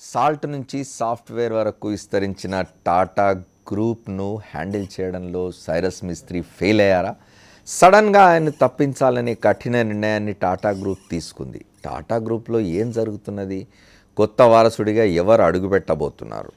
Salt నుంచి software వరకు విస్తరించిన టాటా గ్రూప్ను హ్యాండిల్ చేయడంలో సైరస్ మిస్త్రీ ఫెయిల్ అయ్యారా? సడన్గా ఆయన తప్పించాలనే కఠిన నిర్ణయాన్ని టాటా గ్రూప్ తీసుకుంది. టాటా గ్రూప్లో ఏం జరుగుతున్నది? కొత్త వారసుడిగా ఎవరు అడుగుపెట్టబోతున్నారు?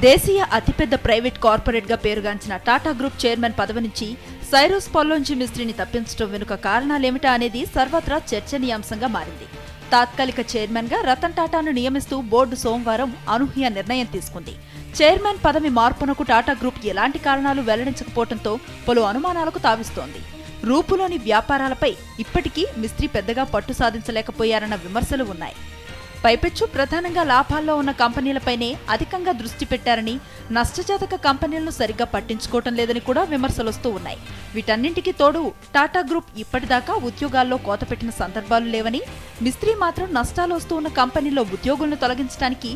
దేశీయ అతిపెద్ద ప్రైవేట్ కార్పొరేట్గా పేరుగాంచిన టాటా గ్రూప్ చైర్మన్ పదవి నుంచి సైరస్ పల్లోంచి మిస్త్రీని తప్పించడం వెనుక కారణాలేమిటా అనేది సర్వత్రా చర్చనీయాంశంగా మారింది. తాత్కాలిక చైర్మన్గా రతన్ టాటాను నియమిస్తూ బోర్డు సోమవారం అనూహ్య నిర్ణయం తీసుకుంది. చైర్మన్ పదవి మార్పునకు టాటా గ్రూప్ ఎలాంటి కారణాలు వెల్లడించకపోవడంతో పలు అనుమానాలకు తావిస్తోంది. రూపులోని వ్యాపారాలపై ఇప్పటికీ మిస్త్రీ పెద్దగా పట్టు సాధించలేకపోయారన్న విమర్శలు ఉన్నాయి. పైపెచ్చు ప్రధానంగా లాభాల్లో ఉన్న కంపెనీలపైనే అధికంగా దృష్టి పెట్టారని, నష్టజాతక కంపెనీలను సరిగ్గా పట్టించుకోవటం లేదని కూడా విమర్శలొస్తూ ఉన్నాయి. వీటన్నింటికీ తోడు టాటా గ్రూప్ ఇప్పటిదాకా ఉద్యోగాల్లో కోతపెట్టిన సందర్భాలు లేవని, మిస్త్రీ మాత్రం నష్టాలు వస్తూ ఉన్న కంపెనీల్లో ఉద్యోగులను తొలగించడానికి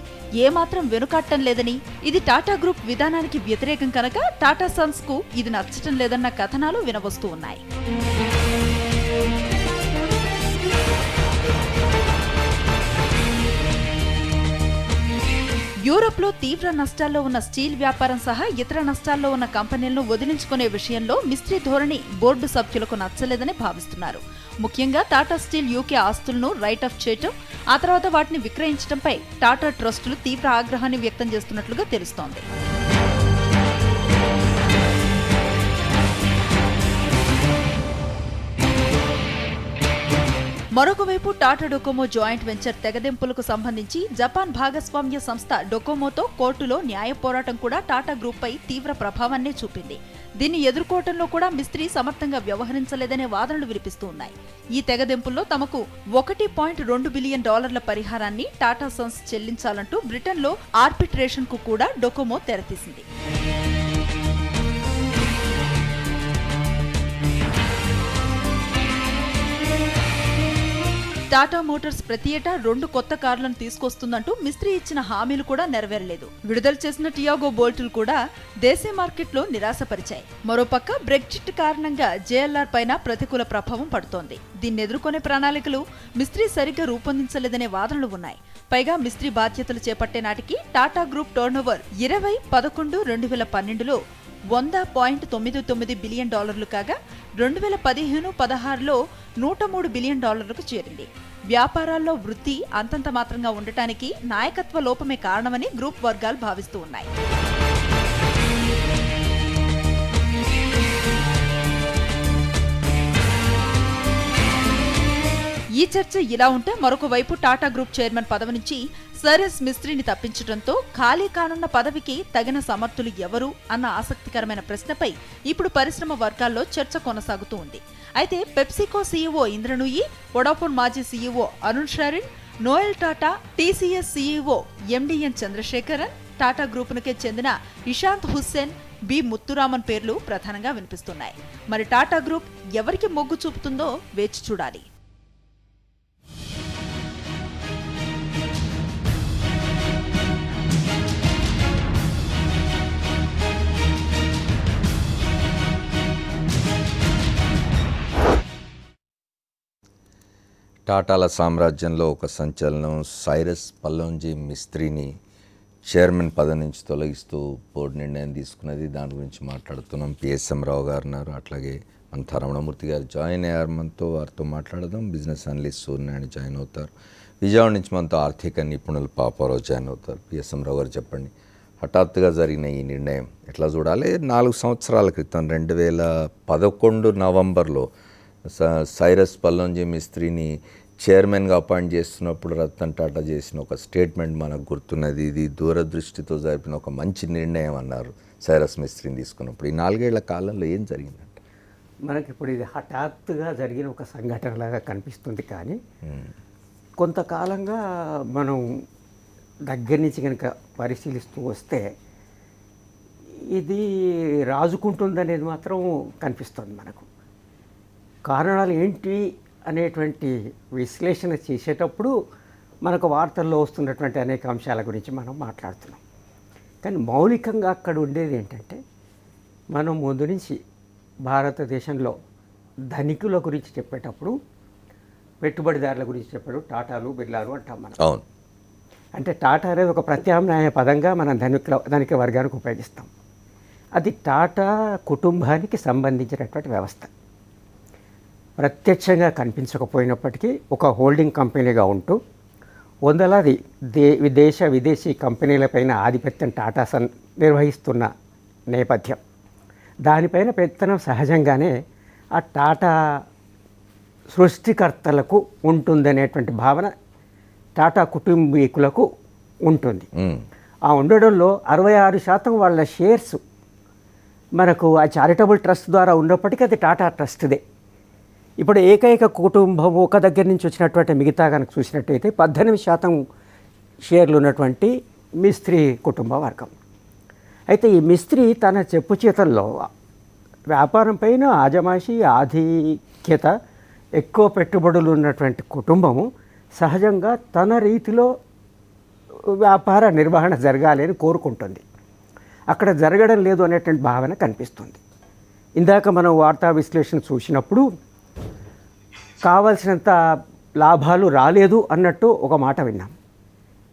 ఏమాత్రం వెనుకాడటం లేదని, ఇది టాటా గ్రూప్ విధానానికి వ్యతిరేకం కనుక టాటా సన్స్ కు ఇది నచ్చటం లేదన్న కథనాలు వినవస్తూ ఉన్నాయి. యూరోప్లో తీవ్ర నష్టాల్లో ఉన్న స్టీల్ వ్యాపారం సహా ఇతర నష్టాల్లో ఉన్న కంపెనీలను వదిలించుకునే విషయంలో మిస్త్రీ ధోరణి బోర్డు సభ్యులకు నచ్చలేదని భావిస్తున్నారు. ముఖ్యంగా టాటా స్టీల్ యూకే ఆస్తులను రైట్ ఆఫ్ చేయటం, ఆ తర్వాత వాటిని విక్రయించడంపై టాటా ట్రస్టులు తీవ్ర ఆగ్రహాన్ని వ్యక్తం చేస్తున్నట్లుగా తెలుస్తోంది. మరొకవైపు టాటా డొకోమో జాయింట్ వెంచర్ తెగదెంపులకు సంబంధించి జపాన్ భాగస్వామ్య సంస్థ డొకోమోతో కోర్టులో న్యాయ పోరాటం కూడా టాటా గ్రూప్పై తీవ్ర ప్రభావాన్నే చూపింది. దీన్ని ఎదుర్కోవటంలో కూడా మిస్త్రీ సమర్థంగా వ్యవహరించలేదనే వాదనలు వినిపిస్తూ ఉన్నాయి. ఈ తెగదెంపుల్లో తమకు $1.2 బిలియన్ పరిహారాన్ని టాటా సన్స్ చెల్లించాలంటూ బ్రిటన్లో ఆర్బిట్రేషన్ కు కూడా డొకోమో తెరతీసింది. టాటా మోటార్స్ ప్రతి ఏటా 2 కొత్త కార్లను తీసుకొస్తుందంటూ మిస్త్రీ ఇచ్చిన హామీలు కూడా నెరవేరలేదు. విడుదల చేసిన టియాగో బోల్టులు కూడా దేశీయ మార్కెట్లో నిరాశపరిచాయి. మరోపక్క బ్రెగ్జిట్ కారణంగా జేఎల్ఆర్ పైన ప్రతికూల ప్రభావం పడుతోంది. దీన్ని ఎదుర్కొనే ప్రణాళికలు మిస్త్రీ సరిగ్గా రూపొందించలేదనే వాదనలు ఉన్నాయి. పైగా మిస్త్రీ బాధ్యతలు చేపట్టే నాటికి టాటా గ్రూప్ టర్నోవర్ 2011-2012లో $100.99 బిలియన్ కాగా 2015-16లో $103 బిలియన్ చేరింది. వ్యాపారాల్లో వృద్ధి అంతంత మాత్రంగా ఉండటానికి నాయకత్వ లోపమే కారణమని గ్రూప్ వర్గాలు భావిస్తూ ఉన్నాయి. ఈ చర్చ ఇలా ఉంటే మరొక వైపు టాటా గ్రూప్ చైర్మన్ పదవి నుంచి సైరస్ మిస్త్రీని తప్పించడంతో ఖాళీ కానున్న పదవికి తగిన సమర్థులు ఎవరు అన్న ఆసక్తికరమైన ప్రశ్నపై ఇప్పుడు పరిశ్రమ వర్గాల్లో చర్చ కొనసాగుతూ ఉంది. అయితే PepsiCo CEO Indra Nooyi, Vodafone మాజీ CEO Arun Sarin, Noel Tata, TCS CEO MD N Chandrasekaran, Tata గ్రూపునకే చెందిన ఇషాంత్ హుస్సేన్, బి ముత్తురామన్ పేర్లు ప్రధానంగా వినిపిస్తున్నాయి. మరి టాటా గ్రూప్ ఎవరికి మొగ్గు చూపుతుందో వేచి చూడాలి. టాటాల సామ్రాజ్యంలో ఒక సంచలనం సైరస్ పల్లోంజీ మిస్త్రీని చైర్మన్ పదవి నుంచి తొలగిస్తూ బోర్డు నిర్ణయం తీసుకున్నది. దాని గురించి మాట్లాడుతున్నాం. పిఎస్ఎం రావు గారు ఉన్నారు, అట్లాగే మన రమణమూర్తి గారు జాయిన్ అయ్యారు. వారితో మాట్లాడదాం. బిజినెస్ అనలిస్ట్ సూర్యనారాయణ జాయిన్ అవుతారు. విజయవాడ నుంచి మనతో ఆర్థిక నిపుణులు పాపారావు జాయిన్ అవుతారు. పిఎస్ఎం రావు గారు చెప్పండి, హఠాత్తుగా జరిగిన ఈ నిర్ణయం ఎట్లా చూడాలి? 4 సంవత్సరాల క్రితం 2011 నవంబర్లో సైరస్ పల్లోంజీ మిస్త్రీని చైర్మన్గా అపాయింట్ చేస్తున్నప్పుడు రతన్ టాటా చేసిన ఒక స్టేట్మెంట్ మనకు గుర్తున్నది. ఇది దూరదృష్టితో జరిపిన ఒక మంచి నిర్ణయం అన్నారు సైరస్ మిస్త్రీని తీసుకున్నప్పుడు. ఈ 4 ఏళ్ల కాలంలో ఏం జరిగిందంటే మనకి ఇప్పుడు ఇది హఠాత్తుగా జరిగిన ఒక సంఘటనలాగా కనిపిస్తుంది. కానీ కొంతకాలంగా మనం దగ్గర నుంచి కనుక పరిశీలిస్తూ వస్తే ఇది రాజుకుంటుందనేది మాత్రం కనిపిస్తుంది మనకు. కారణాలు ఏంటి అనేటువంటి విశ్లేషణ చేసేటప్పుడు మనకు వార్తల్లో వస్తున్నటువంటి అనేక అంశాల గురించి మనం మాట్లాడుతున్నాం. కానీ మౌలికంగా అక్కడ ఉండేది ఏంటంటే, మనం ముందు నుంచి భారతదేశంలో ధనికుల గురించి చెప్పేటప్పుడు పెట్టుబడిదారుల గురించి చెప్పాడు టాటాలు బిర్లాలు అంటాం మనం. అవును. అంటే టాటా అనేది ఒక ప్రత్యామ్నాయ పదంగా మనం ధనిక వర్గానికి ఉపయోగిస్తాం. అది టాటా కుటుంబానికి సంబంధించినటువంటి వ్యవస్థ. ప్రత్యక్షంగా కనిపించకపోయినప్పటికీ ఒక హోల్డింగ్ కంపెనీగా ఉంటూ వందలాది విదేశీ కంపెనీలపైన ఆధిపత్యం టాటా నిర్వహిస్తున్న నేపథ్యం, దానిపైన పెత్తనం సహజంగానే ఆ టాటా సృష్టికర్తలకు ఉంటుందనేటువంటి భావన టాటా కుటుంబీకులకు ఉంటుంది. ఆ ఉండడంలో 66% వాళ్ళ షేర్స్ మనకు ఆ చారిటబుల్ ట్రస్ట్ ద్వారా ఉన్నప్పటికీ అది టాటా ట్రస్ట్దే. ఇప్పుడు ఏకైక కుటుంబం ఒక దగ్గర నుంచి వచ్చినటువంటి మిగతా కనుక చూసినట్టయితే 18% షేర్లు ఉన్నటువంటి మిస్త్రీ కుటుంబ వర్గం. అయితే ఈ మిస్త్రీ తన చెప్పు చేతల్లో వ్యాపారం పైన ఆజమాషి ఆధిక్యత ఎక్కువ పెట్టుబడులు ఉన్నటువంటి కుటుంబము సహజంగా తన రీతిలో వ్యాపార నిర్వహణ జరగాలి అని కోరుకుంటుంది. అక్కడ జరగడం లేదు అనేటువంటి భావన కనిపిస్తుంది. ఇందాక మనం వార్తా విశ్లేషణ చూసినప్పుడు కావాల్సినంత లాభాలు రాలేదు అన్నట్టు ఒక మాట విన్నాం.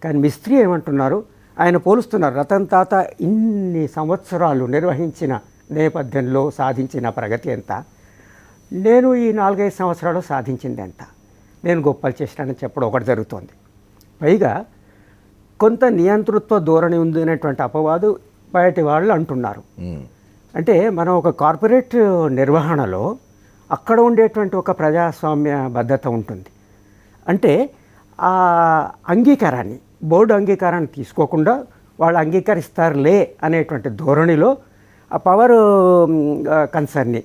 కానీ మిస్త్రీ ఏమంటున్నారు, ఆయన పోలుస్తున్నారు, రతన్ తాత ఇన్ని సంవత్సరాలు నిర్వహించిన నేపథ్యంలో సాధించిన ప్రగతి ఎంత, నేను ఈ 4-5 సంవత్సరాలు సాధించింది ఎంత, నేను గొప్పలు చేసినానని చెప్పడం ఒకటి జరుగుతోంది. పైగా కొంత నియంతృత్వ ధోరణి ఉంది అనేటువంటి అపవాదు బయటి వాళ్ళు అంటున్నారు. అంటే మనం ఒక కార్పొరేట్ నిర్వహణలో అక్కడ ఉండేటువంటి ఒక ప్రజాస్వామ్య భద్రత ఉంటుంది. అంటే ఆ అంగీకారాన్ని, బోర్డు అంగీకారాన్ని తీసుకోకుండా వాళ్ళు అంగీకరిస్తారులే అనేటువంటి ధోరణిలో ఆ పవర్ కన్సర్న్ని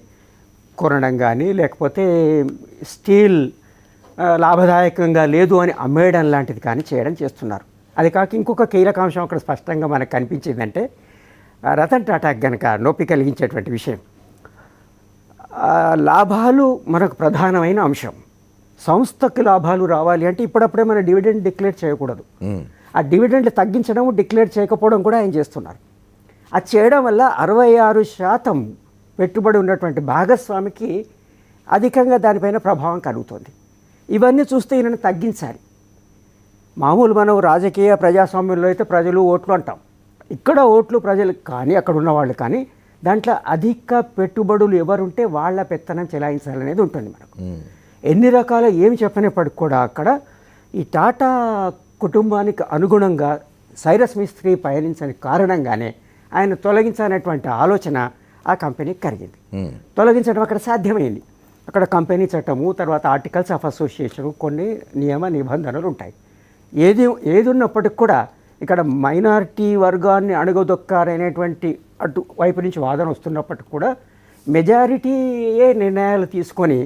కొనడం కానీ, లేకపోతే స్టీల్ లాభదాయకంగా లేదు అని అమ్మేయడం లాంటిది కానీ చేయడం చేస్తున్నారు. అది కాక ఇంకొక కీలకాంశం అక్కడ స్పష్టంగా మనకు కనిపించిందంటే, రతన్ టాటాకి కనుక నొప్పి కలిగించేటువంటి విషయం, లాభాలు మనకు ప్రధానమైన అంశం. సంస్థకు లాభాలు రావాలి అంటే ఇప్పుడప్పుడే మన డివిడెండ్ డిక్లేర్ చేయకూడదు. ఆ డివిడెండ్లు తగ్గించడం, డిక్లేర్ చేయకపోవడం కూడా ఆయన చేస్తున్నారు. అది చేయడం వల్ల 66% పెట్టుబడి ఉన్నటువంటి భాగస్వామికి అధికంగా దానిపైన ప్రభావం కలుగుతుంది. ఇవన్నీ చూస్తే ఈయనను తగ్గించాలి. మామూలు మనం రాజకీయ ప్రజాస్వామ్యంలో అయితే ప్రజలు ఓట్లు అంటాం. ఇక్కడ ఓట్లు ప్రజలకు కానీ అక్కడ ఉన్నవాళ్ళు కానీ దాంట్లో అధిక పెట్టుబడులు ఎవరుంటే వాళ్ళ పెత్తనం చెలాయించాలనేది ఉంటుంది మనకు. ఎన్ని రకాల ఏమి చెప్పినప్పటికి కూడా అక్కడ ఈ టాటా కుటుంబానికి అనుగుణంగా సైరస్ మిస్త్రీ పయనించని కారణంగానే ఆయన తొలగించాలనేటువంటి ఆలోచన ఆ కంపెనీకి కలిగింది. తొలగించడం అక్కడ సాధ్యమైంది. అక్కడ కంపెనీ చట్టము, తర్వాత ఆర్టికల్స్ ఆఫ్ అసోసియేషన్, కొన్ని నియమ నిబంధనలు ఉంటాయి. ఏది ఉన్నప్పటికి కూడా ఇక్కడ మైనారిటీ వర్గాన్ని అణగదొక్కారనేటువంటి అటు వైపు నుంచి వాదన వస్తున్నప్పటికి కూడా మెజారిటీయే నిర్ణయాలు తీసుకొని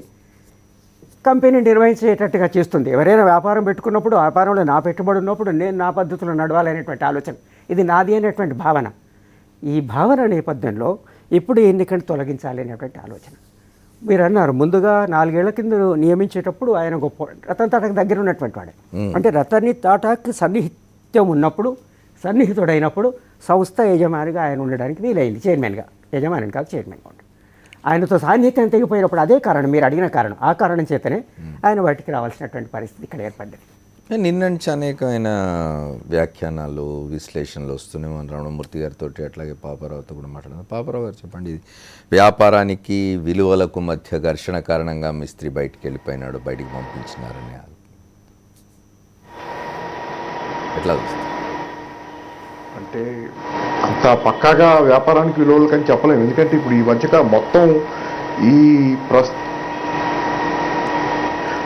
కంపెనీ నిర్వహించేటట్టుగా చేస్తుంది. ఎవరైనా వ్యాపారం పెట్టుకున్నప్పుడు వ్యాపారంలో నా పెట్టుబడి ఉన్నప్పుడు నేను నా పద్ధతిలో నడవాలనేటువంటి ఆలోచన, ఇది నాది అనేటువంటి భావన. ఈ భావన నేపథ్యంలో ఇప్పుడు ఎన్నికను తొలగించాలి అనేటువంటి ఆలోచన. మీరు అన్నారు ముందుగా 4 ఏళ్ల కింద నియమించేటప్పుడు ఆయన గొప్ప రతన్ టాటాకి దగ్గర ఉన్నటువంటి వాడే. అంటే రతన్ టాటాకి సన్నిహిత్యం ఉన్నప్పుడు, సన్నిహితుడైనప్పుడు సంస్థ యజమానిగా ఆయన ఉండడానికి వీలైంది. చైర్మన్గా, యజమాని కాదు చైర్మన్గా ఉంటాడు. ఆయనతో సాన్నిహిత్యం తెగిపోయినప్పుడు అదే కారణం, మీరు అడిగిన కారణం, ఆ కారణం చేతనే ఆయన బయటికి రావాల్సినటువంటి పరిస్థితి ఇక్కడ ఏర్పడ్డది. నిన్న నుంచి అనేకమైన వ్యాఖ్యానాలు, విశ్లేషణలు వస్తున్నాయి. మన రమణమూర్తి గారితో, అట్లాగే పాపారావుతో కూడా మాట్లాడారు. పాపారావు గారు చెప్పండి, ఇది వ్యాపారానికి విలువలకు మధ్య ఘర్షణ కారణంగా మిస్త్రీ బయటికి వెళ్ళిపోయినాడు, బయటికి పంపించినారని ఎట్లా చూస్తారు? అంటే అంత పక్కాగా వ్యాపారానికి విలువలు కానీ చెప్పలేము. ఎందుకంటే ఇప్పుడు ఈ మధ్యకాలం మొత్తం ఈ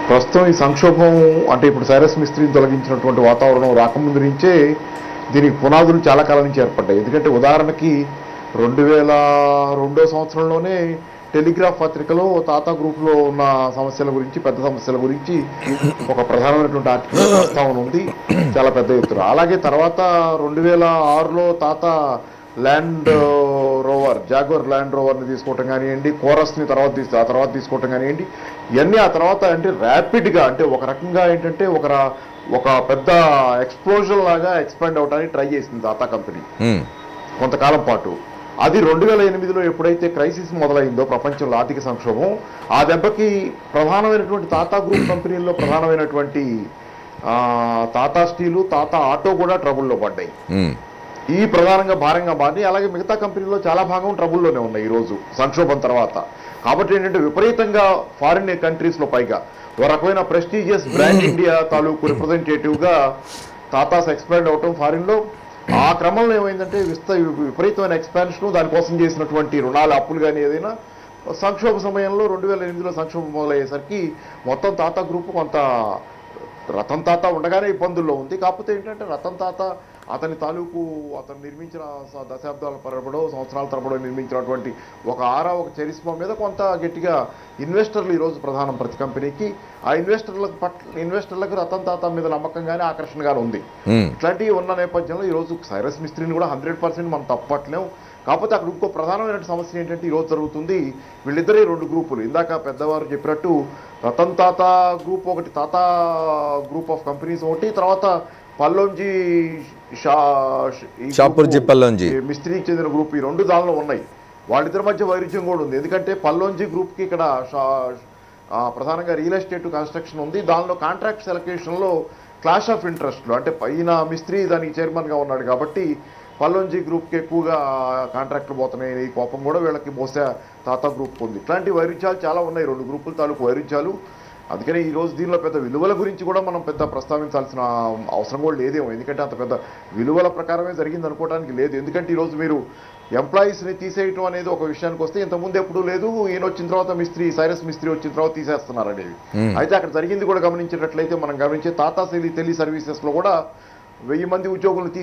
ప్రస్తుతం ఈ సంక్షోభం, అంటే ఇప్పుడు సైరస్ మిస్త్రీని తొలగించినటువంటి వాతావరణం రాకముందు నుంచే దీనికి పునాదులు చాలా కాలం నుంచి ఏర్పడ్డాయి. ఎందుకంటే ఉదాహరణకి 2002 సంవత్సరంలోనే టెలిగ్రాఫ్ పత్రికలో టాటా గ్రూప్లో ఉన్న సమస్యల గురించి, పెద్ద సమస్యల గురించి ఒక ప్రధానమైనటువంటి ఆర్టికల్ ప్రస్తావన ఉంది చాలా పెద్ద ఎత్తున. అలాగే తర్వాత 2006లో Tata Land Rover, Jaguar Land రోవర్ని తీసుకోవటం కానివ్వండి, కోరస్ని ఆ తర్వాత తీసుకోవటం కానివ్వండి, ఇవన్నీ ఆ తర్వాత అంటే ర్యాపిడ్గా అంటే ఒక రకంగా ఏంటంటే ఒక పెద్ద ఎక్స్ప్లోజన్ లాగా ఎక్స్పాండ్ అవడానికి ట్రై చేసింది టాటా కంపెనీ కొంతకాలం పాటు. అది 2008లో ఎప్పుడైతే క్రైసిస్ మొదలైందో ప్రపంచంలో ఆర్థిక సంక్షోభం, ఆ దెబ్బకి ప్రధానమైనటువంటి టాటా గ్రూప్ కంపెనీల్లో ప్రధానమైనటువంటి టాటా స్టీలు, టాటా ఆటో కూడా ట్రబుల్లో పడ్డాయి. ఈ ప్రధానంగా భారంగా మారి, అలాగే మిగతా కంపెనీల్లో చాలా భాగం ట్రబుల్లోనే ఉన్నాయి ఈరోజు సంక్షోభం తర్వాత. కాబట్టి ఏంటంటే విపరీతంగా ఫారిన్ కంట్రీస్లో పైగా ఒక రకమైన ప్రెస్టీజియస్ బ్రాండ్ ఇండియా తాలూకు రిప్రజెంటేటివ్గా టాటాస్ ఎక్స్పాండ్ అవటం ఫారిన్లో. ఆ క్రమంలో ఏమైందంటే విపరీతమైన ఎక్స్పాన్షన్, దానికోసం చేసినటువంటి రుణాల అప్పులు కానీ ఏదైనా సంక్షోభ సమయంలో 2008లో సంక్షోభం మొదలయ్యేసరికి మొత్తం టాటా గ్రూప్ కొంత రతన్ టాటా ఉండగానే ఇబ్బందుల్లో ఉంది. కాకపోతే ఏంటంటే రతన్ టాటా అతని తాలూకు అతను నిర్మించిన దశాబ్దాల తరబడో సంవత్సరాల తరబడో నిర్మించినటువంటి ఒక చరిస్మా మీద కొంత గట్టిగా ఇన్వెస్టర్లు ఈరోజు ప్రధానం ప్రతి కంపెనీకి. ఆ ఇన్వెస్టర్లకు రతన్ టాటా మీద నమ్మకంగానే ఆకర్షణగానే ఉంది. ఇట్లాంటివి ఉన్న నేపథ్యంలో ఈరోజు సైరస్ మిస్త్రీని కూడా 100% మనం తప్పట్లేము. కాకపోతే అక్కడ ఇంకో ప్రధానమైన సమస్య ఏంటంటే ఈరోజు జరుగుతుంది, వీళ్ళిద్దరే 2 గ్రూపులు. ఇందాక పెద్దవారు చెప్పినట్టు రతన్ టాటా గ్రూప్ ఒకటి, టాటా గ్రూప్ ఆఫ్ కంపెనీస్ ఒకటి, తర్వాత పల్లోంజీ మిస్త్రీకి చెందిన గ్రూప్, ఈ 2 దానిలో ఉన్నాయి. వాళ్ళిద్దరి మధ్య వైరుధ్యం కూడా ఉంది. ఎందుకంటే పల్లోంజీ గ్రూప్కి ఇక్కడ ప్రధానంగా రియల్ ఎస్టేట్ కన్స్ట్రక్షన్ ఉంది. దానిలో కాంట్రాక్ట్స్ ఎలకేషన్లో క్లాష్ ఆఫ్ ఇంట్రెస్ట్లు, అంటే పైన మిస్త్రీ దానికి చైర్మన్గా ఉన్నాడు కాబట్టి పల్లోంజీ గ్రూప్కి ఎక్కువగా కాంట్రాక్ట్లు పోతున్నాయి. ఈ కోపం కూడా వీళ్ళకి బహుశా టాటా గ్రూప్కి ఉంది. ఇట్లాంటి వైరుధ్యాలు చాలా ఉన్నాయి 2 గ్రూపుల తాలూకు వైరుధ్యాలు. అందుకని ఈరోజు దీనిలో పెద్ద విలువల గురించి కూడా మనం పెద్ద ప్రస్తావించాల్సిన అవసరం కూడా లేదేమో. ఎందుకంటే అంత పెద్ద విలువల ప్రకారమే జరిగింది అనుకోవడానికి లేదు. ఎందుకంటే ఈరోజు మీరు ఎంప్లాయీస్ని తీసేయటం అనేది ఒక విషయానికి వస్తే ఇంతకుముందు ఎప్పుడూ లేదు. ఈయన వచ్చిన తర్వాత సైరస్ మిస్త్రీ వచ్చిన తర్వాత తీసేస్తున్నారు అనేవి. అయితే అక్కడ జరిగింది కూడా గమనించేటట్లయితే మనం గమనించే టాటా టెలి సర్వీసెస్లో కూడా 1000 మంది ఉద్యోగులను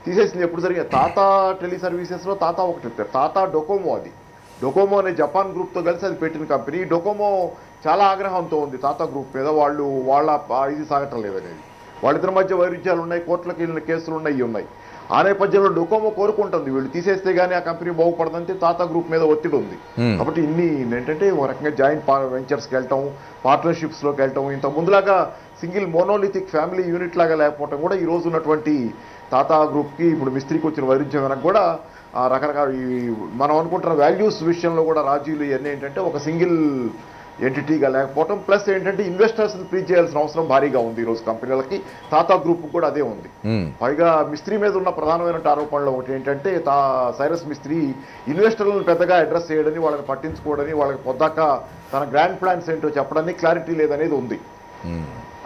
తీసేసింది ఎప్పుడు జరిగింది? టాటా టెలి సర్వీసెస్లో టాటా ఒకటి పెట్టారు, టాటా డొకోమో. అది డొకోమో అనే జపాన్ గ్రూప్తో కలిసి అది పెట్టిన కంపెనీ. డొకోమో చాలా ఆగ్రహంతో ఉంది టాటా గ్రూప్ మీద, వాళ్ళ ఇది సాగటం లేదనేది. వాళ్ళిద్దరి మధ్య వైరుధ్యాలు ఉన్నాయి, కోర్టులకు వెళ్ళిన కేసులు ఉన్నాయి. ఆ నేపథ్యంలో డొకోమో కోరుకుంటుంది వీళ్ళు తీసేస్తే కానీ ఆ కంపెనీ బాగుపడదంటే టాటా గ్రూప్ మీద ఒత్తిడి ఉంది. కాబట్టి ఇన్ని ఏంటంటే ఒక రకంగా జాయింట్ వెంచర్స్కి వెళ్ళటం, పార్ట్నర్షిప్స్లోకి వెళ్ళటం, ఇంత ముందులాగా సింగిల్ మోనోలిథిక్ ఫ్యామిలీ యూనిట్ లాగా లేకపోవటం కూడా ఈ రోజు ఉన్నటువంటి టాటా గ్రూప్కి ఇప్పుడు మిస్త్రీకి వచ్చిన వైరుధ్యం వెనక కూడా రకరకాల మనం అనుకుంటున్న వాల్యూస్ విషయంలో కూడా రాజీలు ఇవన్నీ ఏంటంటే ఒక సింగిల్ ఎంటిటీగా లేకపోవటం, ప్లస్ ఏంటంటే ఇన్వెస్టర్స్ని ప్లీజ్ చేయాల్సిన అవసరం భారీగా ఉంది ఈరోజు కంపెనీలకి. టాటా గ్రూప్ కూడా అదే ఉంది. పైగా మిస్త్రీ మీద ఉన్న ప్రధానమైన ఆరోపణలు ఒకటి ఏంటంటే సైరస్ మిస్త్రీ ఇన్వెస్టర్లను పెద్దగా అడ్రస్ చేయడని, వాళ్ళని పట్టించుకోవడని, వాళ్ళకి పొద్దాక తన గ్రాండ్ ప్లాన్స్ ఏంటో చెప్పడానికి క్లారిటీ లేదనేది ఉంది.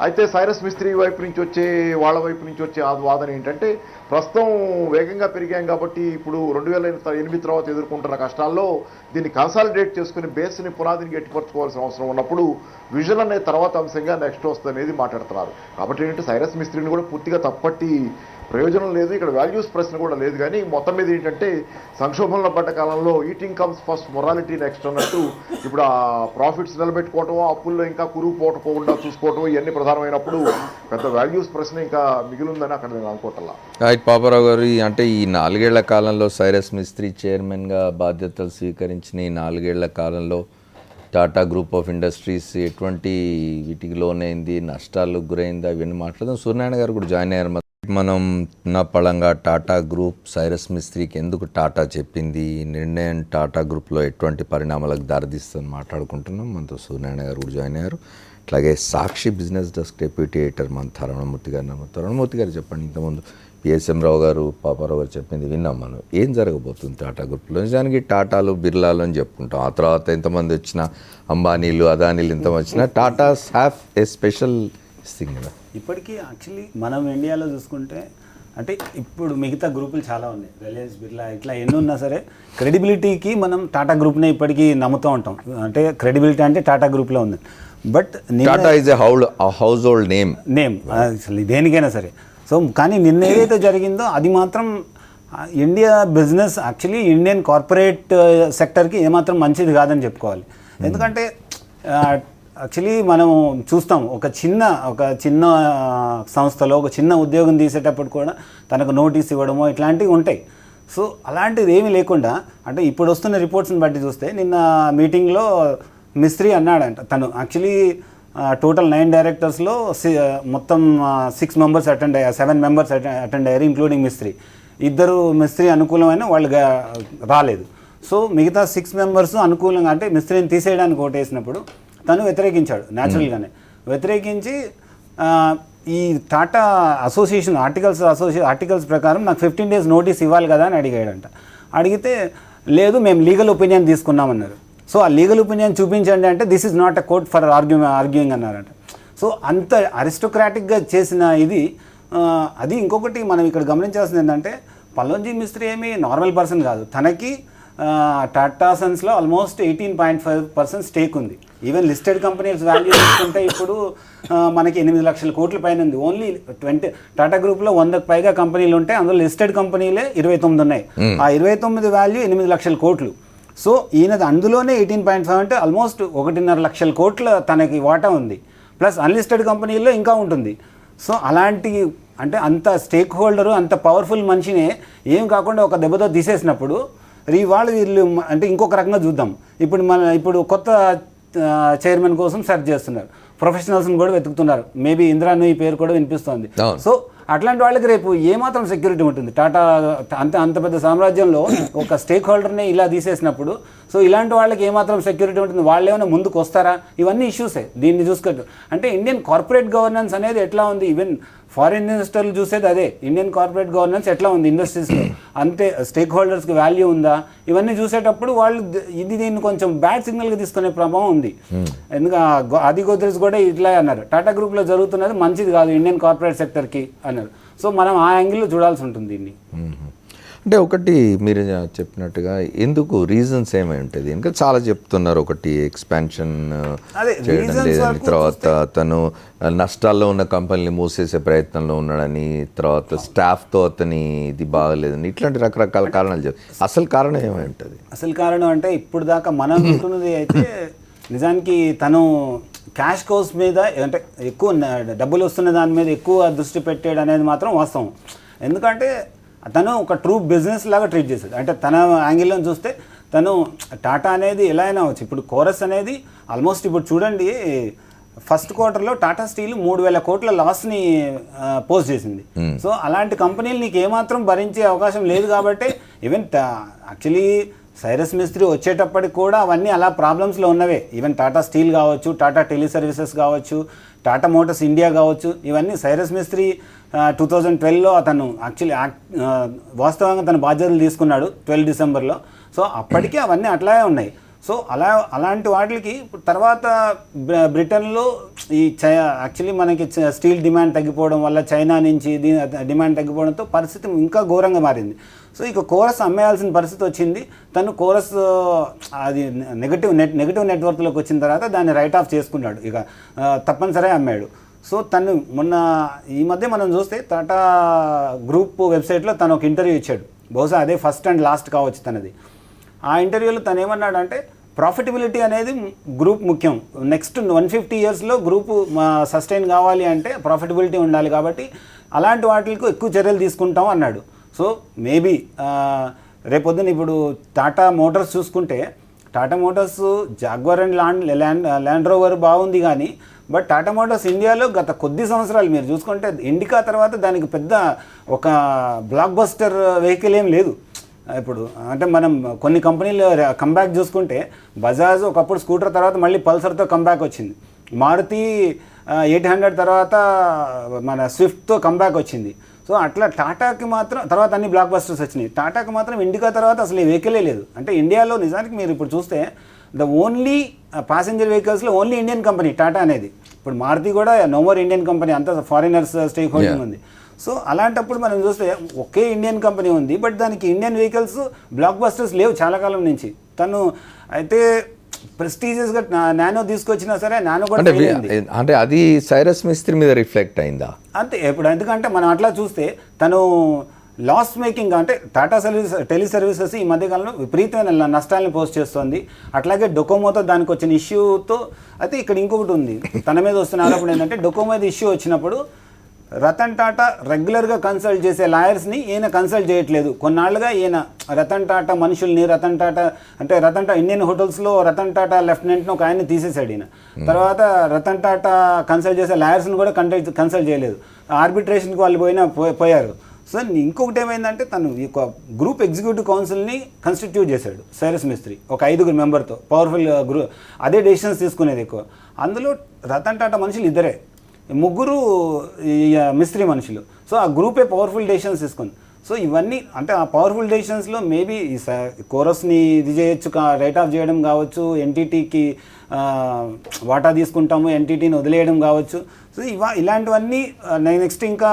అయితే సైరస్ మిస్త్రీ వాళ్ళ వైపు నుంచి వచ్చే వాదన ఏంటంటే ప్రస్తుతం వేగంగా పెరిగాం కాబట్టి ఇప్పుడు 2008 తర్వాత ఎదుర్కొంటున్న కష్టాల్లో దీన్ని కన్సాలిడేట్ చేసుకుని బేస్ని పునాదిని గట్టిపరచుకోవాల్సిన అవసరం ఉన్నప్పుడు విజన్ అనే తర్వాత అంశంగా నెక్స్ట్ వస్తుంది అనేది మాట్లాడుతున్నారు. కాబట్టి ఏంటంటే సైరస్ మిస్త్రీని కూడా పూర్తిగా తప్పట్టి ప్రయోజనం లేదు, ఇక్కడ వాల్యూస్ ప్రశ్న కూడా లేదు. కానీ మొత్తం మీద ఏంటంటే సంక్షోభంలో పడ్డ కాలంలో eating comes first, morality next అన్నట్టు ఇప్పుడు ఆ ప్రాఫిట్స్ నిలబెట్టుకోవటం, అప్పుల్లో ఇంకా పోకుండా చూసుకోవటం ఇవన్నీ ప్రధానమైనప్పుడు పెద్ద వాల్యూస్ ప్రశ్న ఇంకా మిగిలిందని అక్కడ నేను అనుకోవట్లా. పాపారావు గారు, అంటే ఈ 4 ఏళ్ల కాలంలో సైరస్ మిస్త్రీ చైర్మన్గా బాధ్యతలు స్వీకరించిన ఈ 4 ఏళ్ల కాలంలో టాటా గ్రూప్ ఆఫ్ ఇండస్ట్రీస్ ఎటువంటి వీటికి లోనైంది, నష్టాలకు గురైంది, అవన్నీ మాట్లాడదాం. సూర్యనారాయణ గారు కూడా జాయిన్ అయ్యారు. మనం నా పళంగా టాటా గ్రూప్ సైరస్ మిస్త్రీకి ఎందుకు టాటా చెప్పింది, నిర్ణయం టాటా గ్రూప్లో ఎటువంటి పరిణామాలకు దారితీస్తుందని మాట్లాడుకుంటున్నాం. మనతో సూర్యనారాయణ గారు కూడా జాయిన్ అయ్యారు. అట్లాగే సాక్షి బిజినెస్ డెస్క్ డెప్యూటీ ఎడిటర్ మన తరుణమూర్తి గారు. తరుణమూర్తి గారు చెప్పండి, ఇంతకుముందు పిఎస్ఎం రావు గారు, పాపారావు గారు చెప్పింది విన్నాం మనం. ఏం జరగబోతుంది టాటా గ్రూప్లో? నిజానికి టాటాలు, బిర్లాలు అని చెప్పుకుంటాం. ఆ తర్వాత ఎంతమంది వచ్చినా, అంబానీలు, అదానీలు ఎంతమంది వచ్చినా Tatas have a special thing కదా. ఇప్పటికీ యాక్చువల్లీ మనం ఇండియాలో చూసుకుంటే అంటే ఇప్పుడు మిగతా గ్రూపులు చాలా ఉన్నాయి, రిలయన్స్, బిర్లా, ఇట్లా ఎన్ని ఉన్నా సరే క్రెడిబిలిటీకి మనం టాటా గ్రూప్నే ఇప్పటికీ నమ్ముతూ ఉంటాం. అంటే క్రెడిబిలిటీ అంటే టాటా గ్రూప్లో ఉంది. But Tata is a house hold name అసలు దేనికైనా సరే. సో కానీ నిన్న ఏదైతే జరిగిందో అది మాత్రం India business actually Indian corporate సెక్టర్కి ఏమాత్రం మంచిది కాదని చెప్పుకోవాలి. ఎందుకంటే యాక్చువల్లీ మనం చూస్తాం ఒక చిన్న సంస్థలో ఒక చిన్న ఉద్యోగం తీసేటప్పుడు కూడా తనకు నోటీస్ ఇవ్వడమో ఇట్లాంటివి ఉంటాయి. సో అలాంటిది ఏమీ లేకుండా అంటే ఇప్పుడు వస్తున్న రిపోర్ట్స్ని బట్టి చూస్తే నిన్న మీటింగ్లో మిస్త్రీ అన్నాడంట తను యాక్చువల్లీ టోటల్ 9 డైరెక్టర్స్లో మొత్తం 6 మెంబర్స్ అటెండ్ అయ్యారు, 7 మెంబర్స్ అటెండ్ అయ్యారు ఇంక్లూడింగ్ మిస్త్రీ. 2 మిస్త్రీ అనుకూలమైన వాళ్ళు రాలేదు. సో మిగతా 6 మెంబర్స్ అనుకూలంగా అంటే మిస్త్రీని తీసేయడానికి ఓటేసినప్పుడు తను వ్యతిరేకించాడు న్యాచురల్గానే. వ్యతిరేకించి ఈ టాటా అసోసియేషన్ ఆర్టికల్స్ ప్రకారం నాకు 15 days నోటీస్ ఇవ్వాలి కదా అని అడిగాడంట. అడిగితే లేదు మేము లీగల్ ఒపీనియన్ తీసుకున్నామన్నారు. సో ఆ లీగల్ ఒపీనియన్ చూపించండి అంటే this is not a court for arguing అన్నారంట. సో అంత అరిస్టోక్రాటిక్గా చేసిన ఇది అది. ఇంకొకటి మనం ఇక్కడ గమనించాల్సింది ఏంటంటే పల్లోంజీ మిస్త్రీ ఏమీ నార్మల్ పర్సన్ కాదు. తనకి టాటా సన్స్లో ఆల్మోస్ట్ 18.5% స్టేక్ ఉంది. ఈవెన్ లిస్టెడ్ కంపెనీస్ వాల్యూ చూసుకుంటే ఇప్పుడు మనకి 8 లక్షల కోట్ల పైన ఉంది. ఓన్లీ టాటా గ్రూప్లో 100కు పైగా కంపెనీలు ఉంటాయి, అందులో లిస్టెడ్ కంపెనీలే 29 ఉన్నాయి. ఆ 29 వాల్యూ 8 లక్షల కోట్లు. సో ఈయనది అందులోనే 18.5 అంటే ఆల్మోస్ట్ 1.5 లక్షల కోట్ల తనకి వాటా ఉంది. ప్లస్ అన్లిస్టెడ్ కంపెనీల్లో ఇంకా ఉంటుంది. సో అలాంటి అంటే అంత స్టేక్ హోల్డరు అంత పవర్ఫుల్ మనిషినే ఏం కాకుండా ఒక దెబ్బతో తీసేసినప్పుడు వీళ్ళు అంటే ఇంకొక రకంగా చూద్దాం. ఇప్పుడు కొత్త చైర్మన్ కోసం సెర్చ్ చేస్తున్నారు, ప్రొఫెషనల్స్ని కూడా వెతుకుతున్నారు. మేబీ ఇంద్రాను ఈ పేరు కూడా వినిపిస్తోంది. సో అట్లాంటి వాళ్ళకి రేపు ఏమాత్రం సెక్యూరిటీ ఉంటుంది? టాటా అంత పెద్ద సామ్రాజ్యంలో ఒక స్టేక్ హోల్డర్ని ఇలా తీసేసినప్పుడు సో ఇలాంటి వాళ్ళకి ఏమాత్రం సెక్యూరిటీ ఉంటుంది? వాళ్ళు ఏమైనా ముందుకు వస్తారా? ఇవన్నీ ఇష్యూసే. దీన్ని చూసుకోవచ్చు అంటే ఇండియన్ కార్పొరేట్ గవర్నెన్స్ అనేది ఎట్లా ఉంది? ఈవెన్ ఫారిన్ ఇన్వెస్టర్లు చూసేది అదే, ఇండియన్ కార్పొరేట్ గవర్నెన్స్ ఎట్లా ఉంది ఇండస్ట్రీస్లో, అంతే స్టేక్ హోల్డర్స్కి వాల్యూ ఉందా? ఇవన్నీ చూసేటప్పుడు వాళ్ళు దీన్ని కొంచెం బ్యాడ్ సిగ్నల్గా తీసుకునే ప్రభావం ఉంది. ఎందుకంటే ఆది గోద్రేజ్ కూడా ఇట్లా అన్నారు, టాటా గ్రూప్లో జరుగుతున్నది మంచిది కాదు ఇండియన్ కార్పొరేట్ సెక్టర్కి అన్నారు. సో మనం ఆ యాంగిల్లో చూడాల్సి ఉంటుంది దీన్ని. అంటే ఒకటి మీరు చెప్పినట్టుగా ఎందుకు రీజన్స్ ఏమై ఉంటుంది? ఇంకా చాలా చెప్తున్నారు. ఒకటి ఎక్స్పాన్షన్ చేయడం లేదని, తర్వాత తను నష్టాల్లో ఉన్న కంపెనీని మూసేసే ప్రయత్నంలో ఉన్నాడని, తర్వాత స్టాఫ్తో అతని ఇది బాగలేదని, ఇట్లాంటి రకరకాల కారణాలు చెప్తారు. అసలు కారణం ఏమై ఉంటుంది? అసలు కారణం అంటే ఇప్పుడు దాకా మనం అనుకున్నది అయితే నిజానికి తను క్యాష్ కోస్ మీద అంటే ఎక్కువ డబ్బులు వస్తున్న దాని మీద ఎక్కువ దృష్టి పెట్టాడు అనేది మాత్రం వాస్తవం. ఎందుకంటే తను ఒక ట్రూ బిజినెస్ లాగా ట్రీట్ చేసేది. అంటే తన యాంగిల్లో చూస్తే తను టాటా అనేది ఎలా అయినా అవచ్చు. ఇప్పుడు కోరస్ అనేది ఆల్మోస్ట్ ఇప్పుడు చూడండి ఫస్ట్ క్వార్టర్లో టాటా స్టీల్ 3,000 కోట్ల లాస్ని పోస్ట్ చేసింది. సో అలాంటి కంపెనీలు నీకు ఏమాత్రం భరించే అవకాశం లేదు. కాబట్టి ఈవెన్ యాక్చువల్లీ సైరస్ మిస్త్రీ వచ్చేటప్పటికి కూడా అవన్నీ అలా ప్రాబ్లమ్స్లో ఉన్నవే. ఈవెన్ టాటా స్టీల్ కావచ్చు, టాటా టెలిసర్వీసెస్ కావచ్చు, టాటా మోటార్స్ ఇండియా కావచ్చు, ఇవన్నీ సైరస్ మిస్త్రీ 2012లో అతను యాక్చువల్లీ వాస్తవంగా తన బాధ్యతలు తీసుకున్నాడు 12 డిసెంబర్లో. సో అప్పటికే అవన్నీ అట్లాగే ఉన్నాయి. సో అలాంటి వాటికి తర్వాత బ్రిటన్లో ఈ యాక్చువల్లీ మనకి స్టీల్ డిమాండ్ తగ్గిపోవడం వల్ల చైనా నుంచి డిమాండ్ తగ్గిపోవడంతో పరిస్థితి ఇంకా ఘోరంగా మారింది. సో ఇక కోరస్ అమ్మేయాల్సిన పరిస్థితి వచ్చింది. తను కోరస్ అది నెగిటివ్ నెట్వర్క్లోకి వచ్చిన తర్వాత దాన్ని రైట్ ఆఫ్ చేసుకున్నాడు. ఇక తప్పనిసరిగా అమ్మాడు. సో తను ఈ మధ్య మనం చూస్తే టాటా గ్రూప్ వెబ్సైట్లో తను ఒక ఇంటర్వ్యూ ఇచ్చాడు. బహుశా అదే ఫస్ట్ అండ్ లాస్ట్ కావచ్చు తనది. ఆ ఇంటర్వ్యూలో తను ఏమన్నాడంటే ప్రాఫిటబిలిటీ అనేది గ్రూప్ ముఖ్యం. నెక్స్ట్ 150 yearsలో గ్రూపు సస్టైన్ కావాలి అంటే ప్రాఫిటబిలిటీ ఉండాలి. కాబట్టి అలాంటి వాటికి ఎక్కువ చర్యలు తీసుకుంటాం అన్నాడు. సో మేబీ రేపొద్దున ఇప్పుడు టాటా మోటార్స్ చూసుకుంటే Tata Motors jaguar and land rover బాగుంది కానీ బట్ టాటా మోటార్స్ ఇండియాలో గత కొద్ది సంవత్సరాలు మీరు చూసుకుంటే ఇండికా తర్వాత దానికి పెద్ద ఒక బ్లాక్ బస్టర్ వెహికల్ ఏం లేదు. ఇప్పుడు అంటే మనం కొన్ని కంపెనీలు కంబ్యాక్ చూసుకుంటే బజాజ్ ఒకప్పుడు స్కూటర్ తర్వాత మళ్ళీ పల్సర్తో కంబ్యాక్ వచ్చింది, మారుతి 800 తర్వాత మన స్విఫ్ట్తో కంబ్యాక్ వచ్చింది. సో అట్లా టాటాకి మాత్రం తర్వాత అన్ని బ్లాక్ బస్టర్స్ వచ్చినాయి. టాటాకి మాత్రం ఇండికా తర్వాత అసలు ఈ వెహికలే లేదు. అంటే ఇండియాలో నిజానికి మీరు ఇప్పుడు చూస్తే ద ఓన్లీ ప్యాసింజర్ వెహికల్స్లో ఓన్లీ ఇండియన్ కంపెనీ టాటా అనేది. ఇప్పుడు మారుతి కూడా నో మోర్ ఇండియన్ కంపెనీ, అంతా ఫారినర్స్ స్టేక్ హోల్డింగ్ ఉంది. సో అలాంటప్పుడు మనం చూస్తే ఒకే ఇండియన్ కంపెనీ ఉంది, బట్ దానికి ఇండియన్ వెహికల్స్ బ్లాక్ బస్టర్స్ లేవు చాలా కాలం నుంచి. తను అయితే ప్రెస్టీజియస్గా నానో తీసుకొచ్చినా సరే నానో కూడా అంటే అది సైరస్ మిస్త్రీ మీద రిఫ్లెక్ట్ అయిందా అంతే. ఇప్పుడు ఎందుకంటే మనం అట్లా చూస్తే తను లాస్ మేకింగ్ అంటే టాటా టెలిసర్వీసెస్ ఈ మధ్యకాలంలో విపరీతమైన నష్టాలను పోస్ట్ చేస్తుంది. అట్లాగే డొకోమోతో దానికి వచ్చిన ఇష్యూతో అయితే ఇక్కడ ఇంకొకటి ఉంది తన మీద వస్తున్న ఆరోపణ ఏంటంటే డొకోమో ఇష్యూ వచ్చినప్పుడు రతన్ టాటా రెగ్యులర్గా కన్సల్ట్ చేసే లాయర్స్ని ఈయన కన్సల్ట్ చేయట్లేదు. కొన్నాళ్ళుగా ఈయన రతన్ టాటా మనుషుల్ని రతన్ టాటా ఇండియన్ హోటల్స్లో రతన్ టాటా లెఫ్టినెంట్ని ఒక ఆయన్ని తీసేశాడు ఈయన. తర్వాత రతన్ టాటా కన్సల్ట్ చేసే లాయర్స్ని కూడా కన్సల్ట్ చేయలేదు. ఆర్బిట్రేషన్కి వాళ్ళు పోయారు. సో ఇంకొకటి ఏమైందంటే తను ఈ గ్రూప్ ఎగ్జిక్యూటివ్ కౌన్సిల్ని కన్స్టిట్యూట్ చేశాడు సైరస్ మిస్త్రీ ఒక 5 మెంబర్తో. పవర్ఫుల్ గ్రూప్, అదే డెసిషన్స్ తీసుకునేది ఎక్కువ. అందులో రతన్ టాటా మనుషులు 2 ముగ్గురు మిస్త్రీ మనుషులు. సో ఆ గ్రూపే పవర్ఫుల్ డెసిషన్స్ తీసుకుంది. సో ఇవన్నీ అంటే ఆ పవర్ఫుల్ డెసిషన్స్లో మేబీ కోరస్ని ఇది చేయొచ్చు, రైట్ ఆఫ్ చేయడం కావచ్చు, ఎన్టీటీకి వాటా తీసుకుంటాము, ఎన్టీటీని వదిలేయడం కావచ్చు. సో ఇలాంటివన్నీ నెక్స్ట్ ఇంకా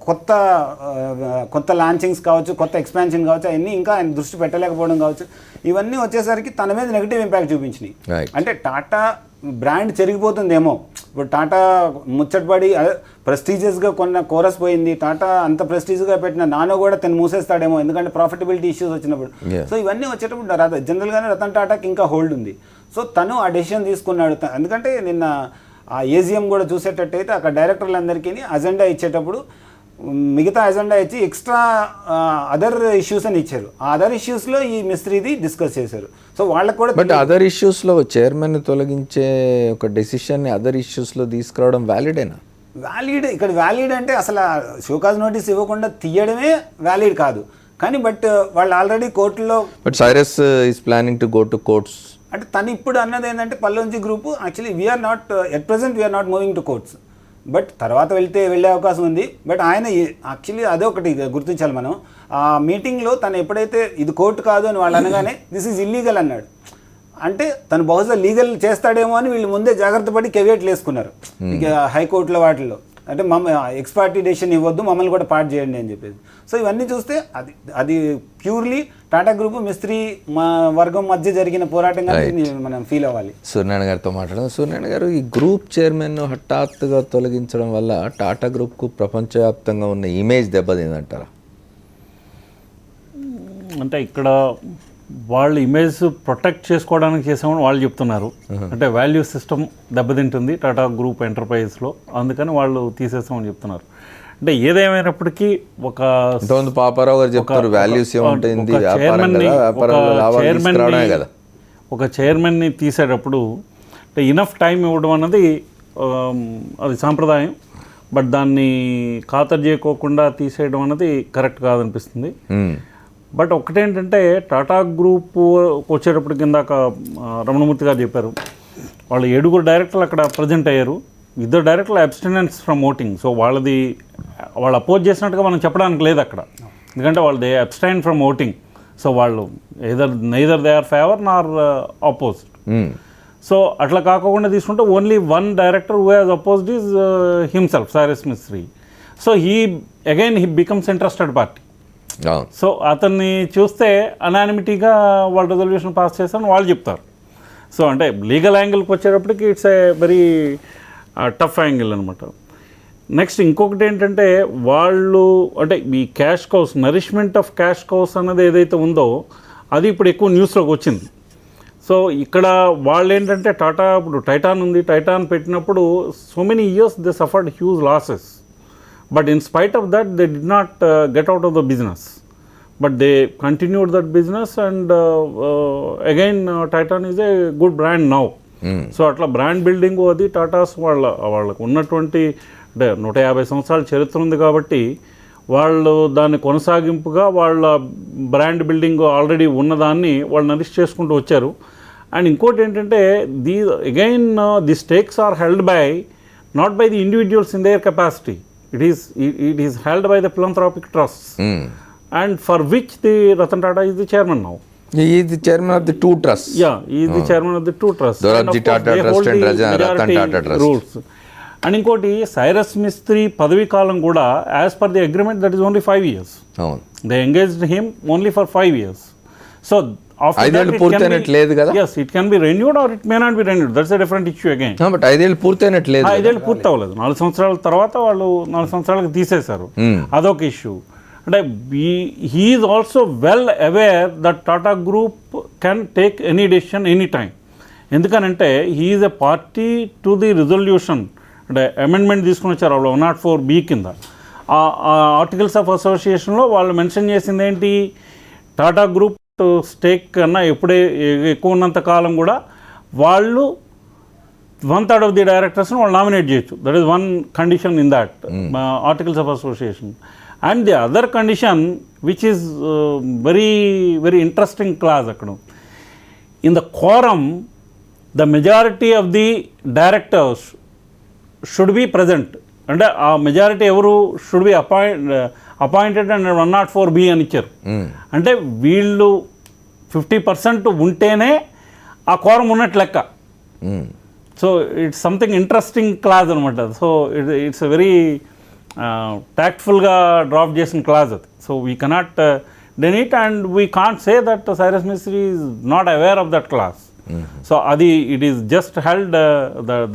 కొత్త లాంచింగ్స్ కావచ్చు, కొత్త ఎక్స్పాన్షన్ కావచ్చు, అవన్నీ ఇంకా ఆయన దృష్టి పెట్టలేకపోవడం కావచ్చు. ఇవన్నీ వచ్చేసరికి తన మీద నెగిటివ్ ఇంపాక్ట్ చూపించినాయి. అంటే టాటా బ్రాండ్ చెరిగిపోతుందేమో. ఇప్పుడు టాటా ముచ్చటపడి ప్రెస్టీజియస్గా కొన్న కోరస్ పోయింది, టాటా అంత ప్రెస్టీజ్గా పెట్టిన నానో కూడా తను మూసేస్తాడేమో, ఎందుకంటే ప్రాఫిటబిలిటీ ఇష్యూస్ వచ్చినప్పుడు. సో ఇవన్నీ వచ్చేటప్పుడు జనరల్గానే రతన్ టాటాకి ఇంకా హోల్డ్ ఉంది. సో తను ఆ డెసిషన్ తీసుకున్నాడు. ఎందుకంటే నిన్న ఆ ఏజిఎం కూడా చూసేటట్టయితే అక్కడ డైరెక్టర్లందరికీ అజెండా ఇచ్చేటప్పుడు మిగతా అజెండా ఇచ్చి ఎక్స్ట్రా అదర్ ఇష్యూస్ అని ఇచ్చారు. ఆ అదర్ ఇష్యూస్లో ఈ మిస్త్రీది డిస్కస్ చేశారు. సో వాళ్ళకు కూడా బట్ అదర్ ఇష్యూస్లో చైర్మన్ తొలగించే ఒక డెసిషన్ని అదర్ ఇష్యూస్లో తీసుకురావడం వ్యాలిడేనా? వ్యాలిడ్ ఇక్కడ వ్యాలిడ్ అంటే అసలు షోకాజ్ నోటీస్ ఇవ్వకుండా తీయడమే వ్యాలిడ్ కాదు. కానీ బట్ వాళ్ళు ఆల్రెడీ కోర్టులో but Cyrus is planning to go to courts. అంటే తను ఇప్పుడు అన్నది ఏంటంటే Pallonji group actually we're not at present we're not moving to courts. But తర్వాత వెళ్ళే అవకాశం ఉంది. బట్ ఆయన యాక్చువల్లీ అదే ఒకటి గుర్తించాలి మనం. ఆ మీటింగ్లో తను ఎప్పుడైతే ఇది కోర్టు కాదు అని వాళ్ళు అనగానే దిస్ ఈజ్ ఇల్లీగల్ అన్నాడు. అంటే తను బహుశా లీగల్ చేస్తాడేమో అని వీళ్ళు ముందే జాగ్రత్త పడి కెవియట్లు వేసుకున్నారు ఇక హైకోర్టులో వాటిల్లో. అంటే ఎక్స్పార్టీ డెసిషన్ ఇవ్వద్దు, మమ్మల్ని కూడా పార్ట్ చేయండి అని చెప్పేసి. సో ఇవన్నీ చూస్తే అది ప్యూర్లీ టాటా గ్రూప్ మిస్త్రీ వర్గం మధ్య జరిగిన పోరాటంగా మనం ఫీల్ అవ్వాలి. సూర్యనారాయణ గారితో మాట్లాడదాం. సూర్యనారాయణ గారు, ఈ గ్రూప్ చైర్మన్ హఠాత్తుగా తొలగించడం వల్ల టాటా గ్రూప్కు ప్రపంచవ్యాప్తంగా ఉన్న ఇమేజ్ దెబ్బతిందంటారా? అంటే ఇక్కడ వాళ్ళు ఇమేజ్ ప్రొటెక్ట్ చేసుకోవడానికి చేసామని వాళ్ళు చెప్తున్నారు. అంటే వాల్యూ సిస్టమ్ దెబ్బతింటుంది టాటా గ్రూప్ ఎంటర్ప్రైజెస్లో, అందుకని వాళ్ళు తీసేసామని చెప్తున్నారు. అంటే ఏదేమైనప్పటికీ ఒక పాపారావు గారు చెప్తారు వాల్యూస్ ఏముంటుంది, ఒక చైర్మన్ని తీసేటప్పుడు అంటే ఇనఫ్ టైం ఇవ్వడం అన్నది అది సాంప్రదాయం. బట్ దాన్ని ఖాతరు చేయకోకుండా తీసేయడం అన్నది కరెక్ట్ కాదనిపిస్తుంది. బట్ ఒకటేంటంటే టాటా గ్రూప్ వచ్చేటప్పుడు కిందాక రమణమూర్తి గారు చెప్పారు, వాళ్ళు 7 డైరెక్టర్లు అక్కడ ప్రజెంట్ అయ్యారు. 2 డైరెక్టర్లు అబ్స్టినెన్స్ ఫ్రమ్ ఓటింగ్. సో వాళ్ళు అపోజ్ చేసినట్టుగా మనం చెప్పడానికి లేదు అక్కడ, ఎందుకంటే వాళ్ళు they abstain from voting. So వాళ్ళు neither they are favour nor opposed. So అట్లా కాకుండా తీసుకుంటే only 1 director who has opposed is himself, Cyrus Mistry. So he becomes interested party. So అతన్ని చూస్తే అనానిమిటీగా వాళ్ళు రెజల్యూషన్ పాస్ చేస్తారని వాళ్ళు చెప్తారు. సో అంటే లీగల్ యాంగిల్కి వచ్చేటప్పటికి it's a very tough angle అనమాట. నెక్స్ట్ ఇంకొకటి ఏంటంటే వాళ్ళు అంటే ఈ cash cows, nourishment of cash cows అన్నది ఏదైతే ఉందో అది ఇప్పుడు ఎక్కువ న్యూస్లోకి వచ్చింది. సో ఇక్కడ వాళ్ళు ఏంటంటే టాటా ఇప్పుడు టైటాన్ ఉంది, టైటాన్ పెట్టినప్పుడు so many years they suffered huge losses. But in spite of that, they did not get out of the business. But they continued that business and again Titan is a good brand now. So atla brand building అది టాటాస్ వాళ్ళకు ఉన్నటువంటి అంటే 150 సంవత్సరాల చరిత్ర ఉంది కాబట్టి వాళ్ళు దాన్ని కొనసాగింపుగా వాళ్ళ బ్రాండ్ బిల్డింగ్ ఆల్రెడీ ఉన్నదాన్ని వాళ్ళు నరిష్ చేసుకుంటూ వచ్చారు. అండ్ ఇంకోటి ఏంటంటే the stakes are held by not by the individuals in their capacity. It is held by the philanthropic trusts, and for which the Ratan Tata is the chairman now. He is the chairman of the 2 trusts. Yeah, he is the chairman of the 2 trusts. Dorabji Tata Trust and Ratan Tata Trust. Rules. And inkoti Cyrus Mistry పదవీ కాలం కూడా as per the agreement that is only 5 years. They engaged him only for 5 years. So ఐదేళ్ళు పూర్తయినట్టు లేదు కదా? Yes, it can be renewed or it may not be renewed. That's a different issue again. But 5 ఏళ్ళు పూర్తయినట్టు లేదు. 5 ఏళ్ళు పూర్తి అవ్వలేదు. 4 సంవత్సరాల తర్వాత వాళ్ళు 4 సంవత్సరాలకు తీసేశారు. అదొక ఇష్యూ. అంటే he is also well aware that Tata Group can take any decision any time. ఎందుకనంటే he is a party to the resolution. అంటే అమెండ్మెంట్ తీసుకుని వచ్చారు వాళ్ళు 104B కింద. ఆ ఆర్టికల్స్ ఆఫ్ అసోసియేషన్లో వాళ్ళు మెన్షన్ చేసింది ఏంటి, టాటా గ్రూప్ స్టేక్ కన్నా ఎప్పుడే ఎక్కువ ఉన్నంత కాలం కూడా వాళ్ళు 1/3 ఆఫ్ ది డైరెక్టర్స్ని వాళ్ళు నామినేట్ చేయొచ్చు. That is one condition in that articles of association. And the other condition which is very very interesting clause అక్కడ, in the quorum the majority of the directors should be present. అంటే ఆ majority ఎవరు should be appointed and 104B అని ఇచ్చారు. అంటే వీళ్ళు 50% ఉంటేనే ఆ కోరం ఉన్నట్లు లెక్క. So it's something interesting clause అనమాట. సో ఇట్స్ వెరీ ట్యాక్ట్ఫుల్గా డ్రాప్ చేసిన క్లాజ్ అది. So we cannot deny it and we can't say that Cyrus Mistry is not aware of that clause. So అది it is just held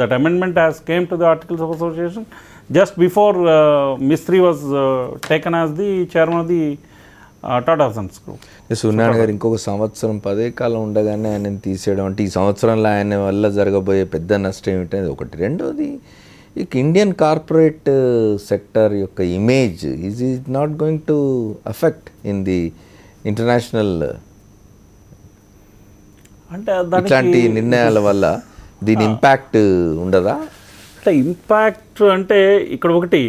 that amendment has came to the articles of association just before Mistry was taken as the chairman of the Tata Sons Group. Suryanarayana గారు ఇంకొక సంవత్సరం పదే కాలం ఉండగానే ఆయన తీసేయడం అంటే ఈ సంవత్సరంలో ఆయన వల్ల జరగబోయే పెద్ద నష్టం ఏమిటనేది ఒకటి. రెండోది ఇక ఇండియన్ కార్పొరేట్ సెక్టర్ యొక్క image is not going to affect in the international అంటే ఇట్లాంటి నిర్ణయాల వల్ల దీని ఇంపాక్ట్ ఉండదా? అంటే ఇంపాక్ట్ అంటే ఇక్కడ ఒకటి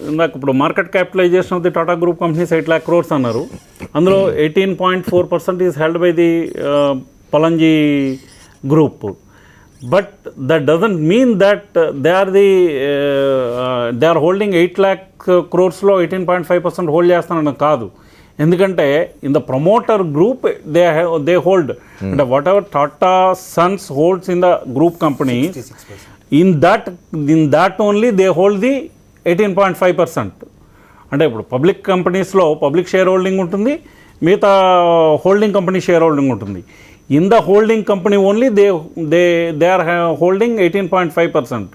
ఇందాక ఇప్పుడు market capitalization of the Tata group companies 8 lakh crores అన్నారు. అందులో 18.4% is held by the Pallonji group. But that doesn't mean that they are holding 8 lakh crores-లో 18.5% హోల్డ్ చేస్తానని కాదు. ఎందుకంటే in the promoter group they hold అంటే whatever Tata Sons holds in the group companies, in that only they hold the 18.5%. అంటే ఇప్పుడు public కంపెనీస్లో public share holding ఉంటుంది, మిగతా హోల్డింగ్ కంపెనీ షేర్ హోల్డింగ్ ఉంటుంది. In the holding company only they are holding 18.5%.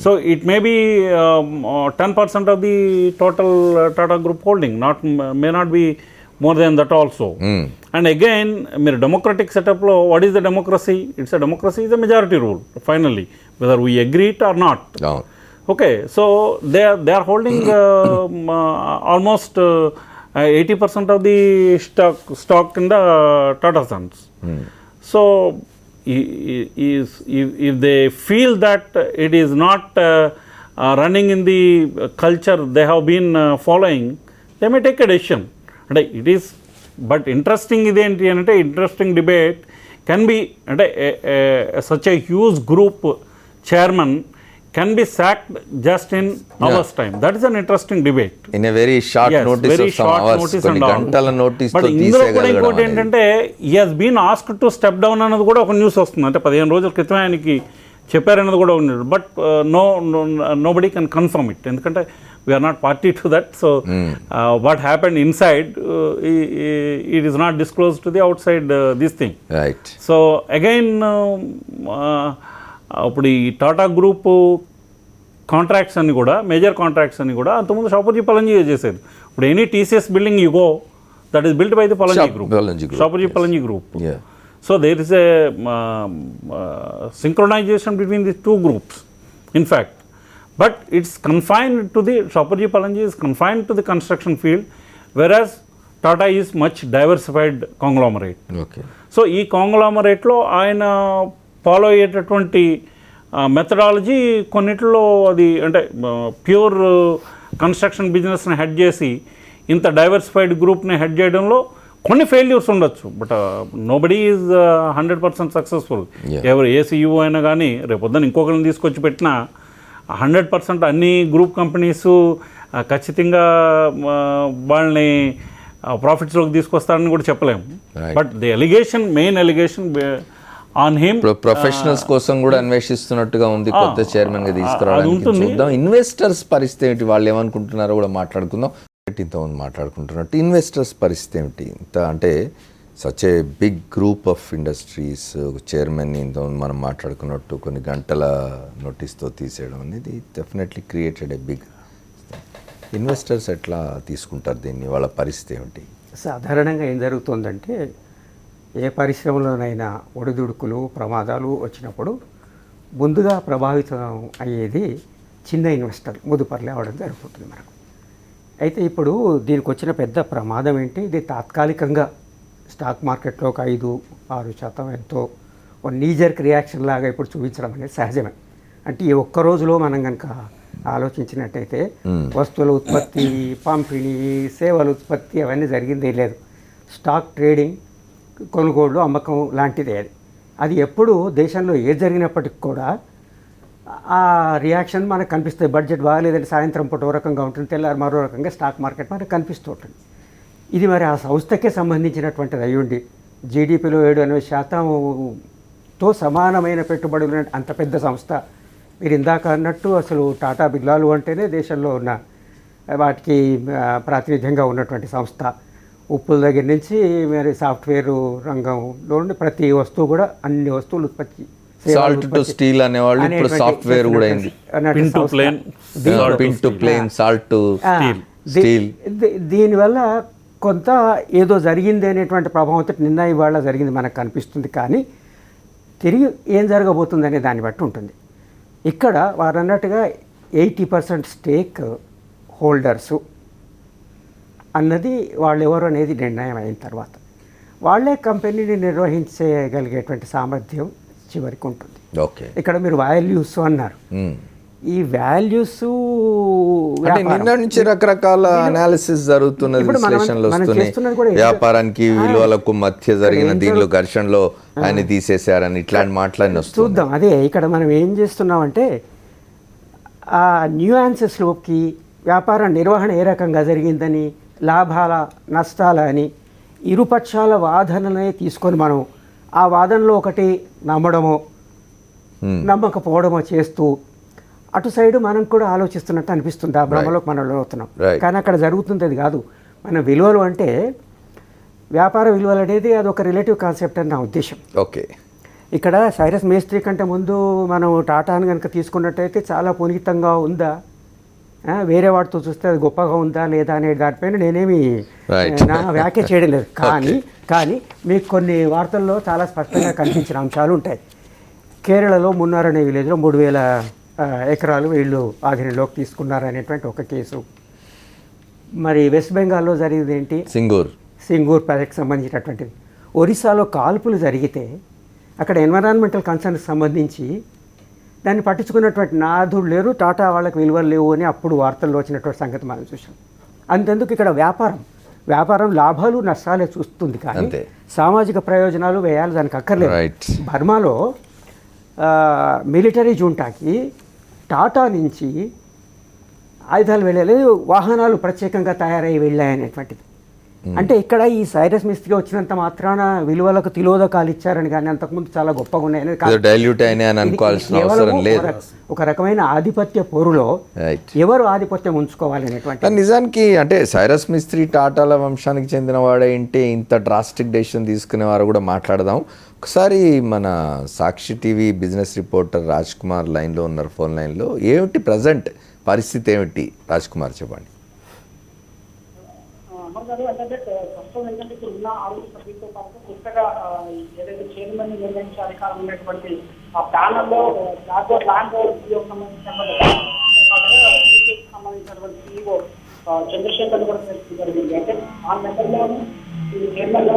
So it may be 10% of the total Tata group holding, may not be more than that also. And again మీరు democratic సెటప్లో what is the democracy? It's a democracy is a majority rule finally whether we agree it or not. Okay, so they are holding almost 80% of the stock in the Tata Sons. So if they feel that it is not running in the culture they have been following, they may take a decision. అంటే it is but interesting ఇదేంటి అంటే interesting debate can be అంటే such a huge group chairman can be sacked just in hours time. That is an interesting debate in a very short notice and గంటల notice. But ఇందులో కూడా ఇంకోటి ఏంటంటే he has been asked to step down అన్నది కూడా ఒక news వస్తుంది. అంటే 15 రోజుల క్రితం ఆయనకి చెప్పారన్నది కూడా ఉంది. But nobody can confirm it, ఎందుకంటే we are not party to that. So what happened inside it is not disclosed to the outside this thing. Right. So again ఇప్పుడు ఈ టాటా గ్రూప్ కాంట్రాక్ట్స్ అన్ని కూడా మేజర్ కాంట్రాక్ట్స్ అన్ని కూడా అంతకుముందు షాపూర్జీ పలంజీ చేసేది. ఇప్పుడు any TCS building you go that is built by the Pallonji group, Shapoorji Pallonji group. So there is a synchronization between these two groups in fact. But it's confined to the Shapurji Pallonji is confined to the construction field, whereas Tata is much diversified conglomerate. Okay. So ఈ కాంగ్లామరేట్లో ఆయన follow అయ్యేటటువంటి methodology కొన్నిట్లో అది అంటే pure construction బిజినెస్ని head చేసి ఇంత diversified గ్రూప్ని హెడ్ చేయడంలో కొన్ని ఫెయిల్యూర్స్ ఉండొచ్చు. But nobody is 100% successful. ఎవరు ఏ సీఈఓ అయినా కానీ రేపొద్దున ఇంకొకరిని తీసుకొచ్చి పెట్టినా 100% అన్ని గ్రూప్ కంపెనీస్ ఖచ్చితంగా వాళ్ళని ప్రాఫిట్స్లోకి తీసుకొస్తారని కూడా చెప్పలేము. But the allegation, main allegation on him professionals కోసం కూడా అన్వేషిస్తున్నట్టుగా ఉంది కొత్త చైర్మన్ గా తీసుకురావడానికి. చూద్దాం ఇన్వెస్టర్స్ పరిస్థితి ఏమిటి, వాళ్ళు ఏమనుకుంటున్నారో కూడా మాట్లాడుకుందాం. ఇంతమంది మాట్లాడుకుంటున్నట్టు ఇన్వెస్టర్స్ పరిస్థితి ఏమిటి? ఇంత అంటే such a big group of industries chairman ఇంతమంది మనం మాట్లాడుకున్నట్టు కొన్ని గంటల నోటీస్తో తీసేయడం అనేది definitely created a big. Investors ఎట్లా తీసుకుంటారు దీన్ని, వాళ్ళ పరిస్థితి ఏమిటి? సాధారణంగా ఏం జరుగుతుందంటే ఏ పరిశ్రమలోనైనా ఒడిదుడుకులు ప్రమాదాలు వచ్చినప్పుడు ముందుగా ప్రభావితం అయ్యేది చిన్న ఇన్వెస్టర్ ముదుపర్లే అవడం జరుగుతుంది మనకు. అయితే ఇప్పుడు దీనికి వచ్చిన పెద్ద ప్రమాదం ఏంటి, ఇది తాత్కాలికంగా స్టాక్ మార్కెట్లో ఒక 5-6% ఎంతో ఒక నీజర్క్ రియాక్షన్ లాగా ఇప్పుడు చూపించడం అనేది సహజమే. అంటే ఈ ఒక్క రోజులో మనం కనుక ఆలోచించినట్టయితే వస్తువుల ఉత్పత్తి, పంపిణీ, సేవల ఉత్పత్తి అవన్నీ జరిగిందే లేదు. స్టాక్ ట్రేడింగ్, కొనుగోళ్ళు, అమ్మకం లాంటిదే అది. అది ఎప్పుడు దేశంలో ఏది జరిగినప్పటికి కూడా ఆ రియాక్షన్ మనకు కనిపిస్తుంది. బడ్జెట్ బాగాలేదంటే సాయంత్రం పూట ఓ రకంగా ఉంటుంది, తెల్లారి మరో రకంగా స్టాక్ మార్కెట్ మనకు కనిపిస్తూ ఉంటుంది. ఇది మరి ఆ సంస్థకే సంబంధించినటువంటిది అయ్యుండి జీడిపిలో 7-8%తో సమానమైన పెట్టుబడులు అంత పెద్ద సంస్థ. మీరు ఇందాక అన్నట్టు అసలు టాటా బిర్లాలు అంటేనే దేశంలో ఉన్న వాటికి ప్రాతినిధ్యంగా ఉన్నటువంటి సంస్థ. ఉప్పుల దగ్గర నుంచి మరి సాఫ్ట్వేర్ రంగంలో ఉండి ప్రతి వస్తువు కూడా అన్ని వస్తువులు ఉత్పత్తి, సాల్ట్ టు స్టీల్ అనేవాళ్ళు ఇప్పుడు సాఫ్ట్వేర్ కూడా అయింది. Pin to plane, pin to plane, salt to steel. దీనివల్ల కొంత ఏదో జరిగింది అనేటువంటి ప్రభావంతో నిన్న ఇవాళ జరిగింది మనకు కనిపిస్తుంది. కానీ తిరిగి ఏం జరగబోతుంది అనే దాన్ని బట్టి ఉంటుంది. ఇక్కడ వారు అన్నట్టుగా 80% స్టేక్ హోల్డర్సు అన్నది వాళ్ళు ఎవరు అనేది నిర్ణయం అయిన తర్వాత వాళ్ళే కంపెనీని నిర్వహించగలిగేటువంటి సామర్థ్యం చివరికి ఉంటుంది. ఓకే, ఇక్కడ మీరు వాల్యూస్ అన్నారు. ఈ వాల్యూస్ అంటే నిన్న నుంచి రకరకాల అనాలిసిస్ జరుగుతున్నది, విశ్లేషణలు వస్తున్నాయి. వ్యాపారానికి విలువలకు మధ్య జరిగిన దీనిలో ఘర్షణలో ఆయన తీసేశారని ఇట్లాంటి మాట్లాడిన చూద్దాం. అదే ఇక్కడ మనం ఏం చేస్తున్నామంటే ఆ న్యూయాన్సెస్లోకి వ్యాపార నిర్వహణ ఏ రకంగా జరిగిందని, లాభాల నష్టాల అని ఇరుపక్షాల వాదనలనే తీసుకొని మనం ఆ వాదనలో ఒకటి నమ్మడమో నమ్మకపోవడమో చేస్తూ అటు సైడు మనం కూడా ఆలోచిస్తున్నట్టు అనిపిస్తుంది. ఆ భ్రమలోకి మనం అవుతున్నాం. కానీ అక్కడ జరుగుతుంది అది కాదు. మన విలువలు అంటే వ్యాపార విలువలు అనేది అది ఒక రిలేటివ్ కాన్సెప్ట్ అని నా ఉద్దేశం. ఓకే, ఇక్కడ సైరస్ మేస్త్రీ కంటే ముందు మనం టాటాను కనుక తీసుకున్నట్టయితే చాలా పునీతంగా ఉందా, వేరే వాటితో చూస్తే అది గొప్పగా ఉందా లేదా అనే దానిపైన నేనేమి నా వ్యాఖ్య చేయడం లేదు. కానీ మీకు కొన్ని వార్తల్లో చాలా స్పష్టంగా కనిపించిన అంశాలు ఉంటాయి. కేరళలో మున్నార్ అనే విలేజ్లో 3000 ఎకరాలు వీళ్ళు ఆధీనంలోకి తీసుకున్నారనేటువంటి ఒక కేసు. మరి వెస్ట్ బెంగాల్లో జరిగింది ఏంటి, సింగూర్ ప్రాజెక్ట్ సంబంధించినటువంటిది. ఒరిస్సాలో కాల్పులు జరిగితే అక్కడ ఎన్విరాన్మెంటల్ కన్సర్న్కి సంబంధించి దాన్ని పట్టించుకున్నటువంటి నాదుడు లేరు, టాటా వాళ్ళకి విలువలు లేవు అని అప్పుడు వార్తల్లో వచ్చినటువంటి సంగతి మనం చూసాం. అంతెందుకు ఇక్కడ వ్యాపారం లాభాలు నష్టాలే చూస్తుంది, కానీ సామాజిక ప్రయోజనాలు వ్యయాలు దానికి అక్కర్లేదు. బర్మాలో మిలిటరీ జూంటాకి టాటా నుంచి ఆయుధాలు వెళ్ళలేదు, వాహనాలు ప్రత్యేకంగా తయారై వెళ్ళాయనేటువంటిది. అంటే ఇక్కడ ఈ సైరస్ మిస్త్రీ వచ్చినంత మాత్రాన విలువలకు తిలోదకాలు ఇచ్చారని కానీ అంతకుముందు చాలా గొప్పగా ఉన్నాయని ఒక రకమైన ఆధిపత్య పోరులో ఎవరు ఆధిపత్యం ఉంచుకోవాలి అనేటువంటి. నిజానికి అంటే సైరస్ మిస్త్రీ టాటాల వంశానికి చెందిన వాడేంటే ఇంత డ్రాస్టిక్ డెసిషన్ తీసుకునేవారు కూడా మాట్లాడదాం. ఒకసారి మన Sakshi TV business reporter Raj Kumar లైన్లో ఉన్నారు, ఫోన్ లైన్లో. ఏమిటి ప్రజెంట్ పరిస్థితి ఏమిటి రాజ్ కుమార్, చెప్పండి. అంటే ప్రస్తుతం ఏంటంటే ఇప్పుడు ఉన్న ఆరోగ్య సభ్యులతో పాటు కొత్తగా ఏదైతే చైర్మన్ నిర్వహించే అధికారం ఉన్నటువంటి ఆ ప్యానల్లో ల్యాండ్ సంబంధించినటువంటి CEO చంద్రశేఖర్ కూడా జరిగింది. అంటే ఆ నెంబర్లోనూ ఈ చైర్మన్ లో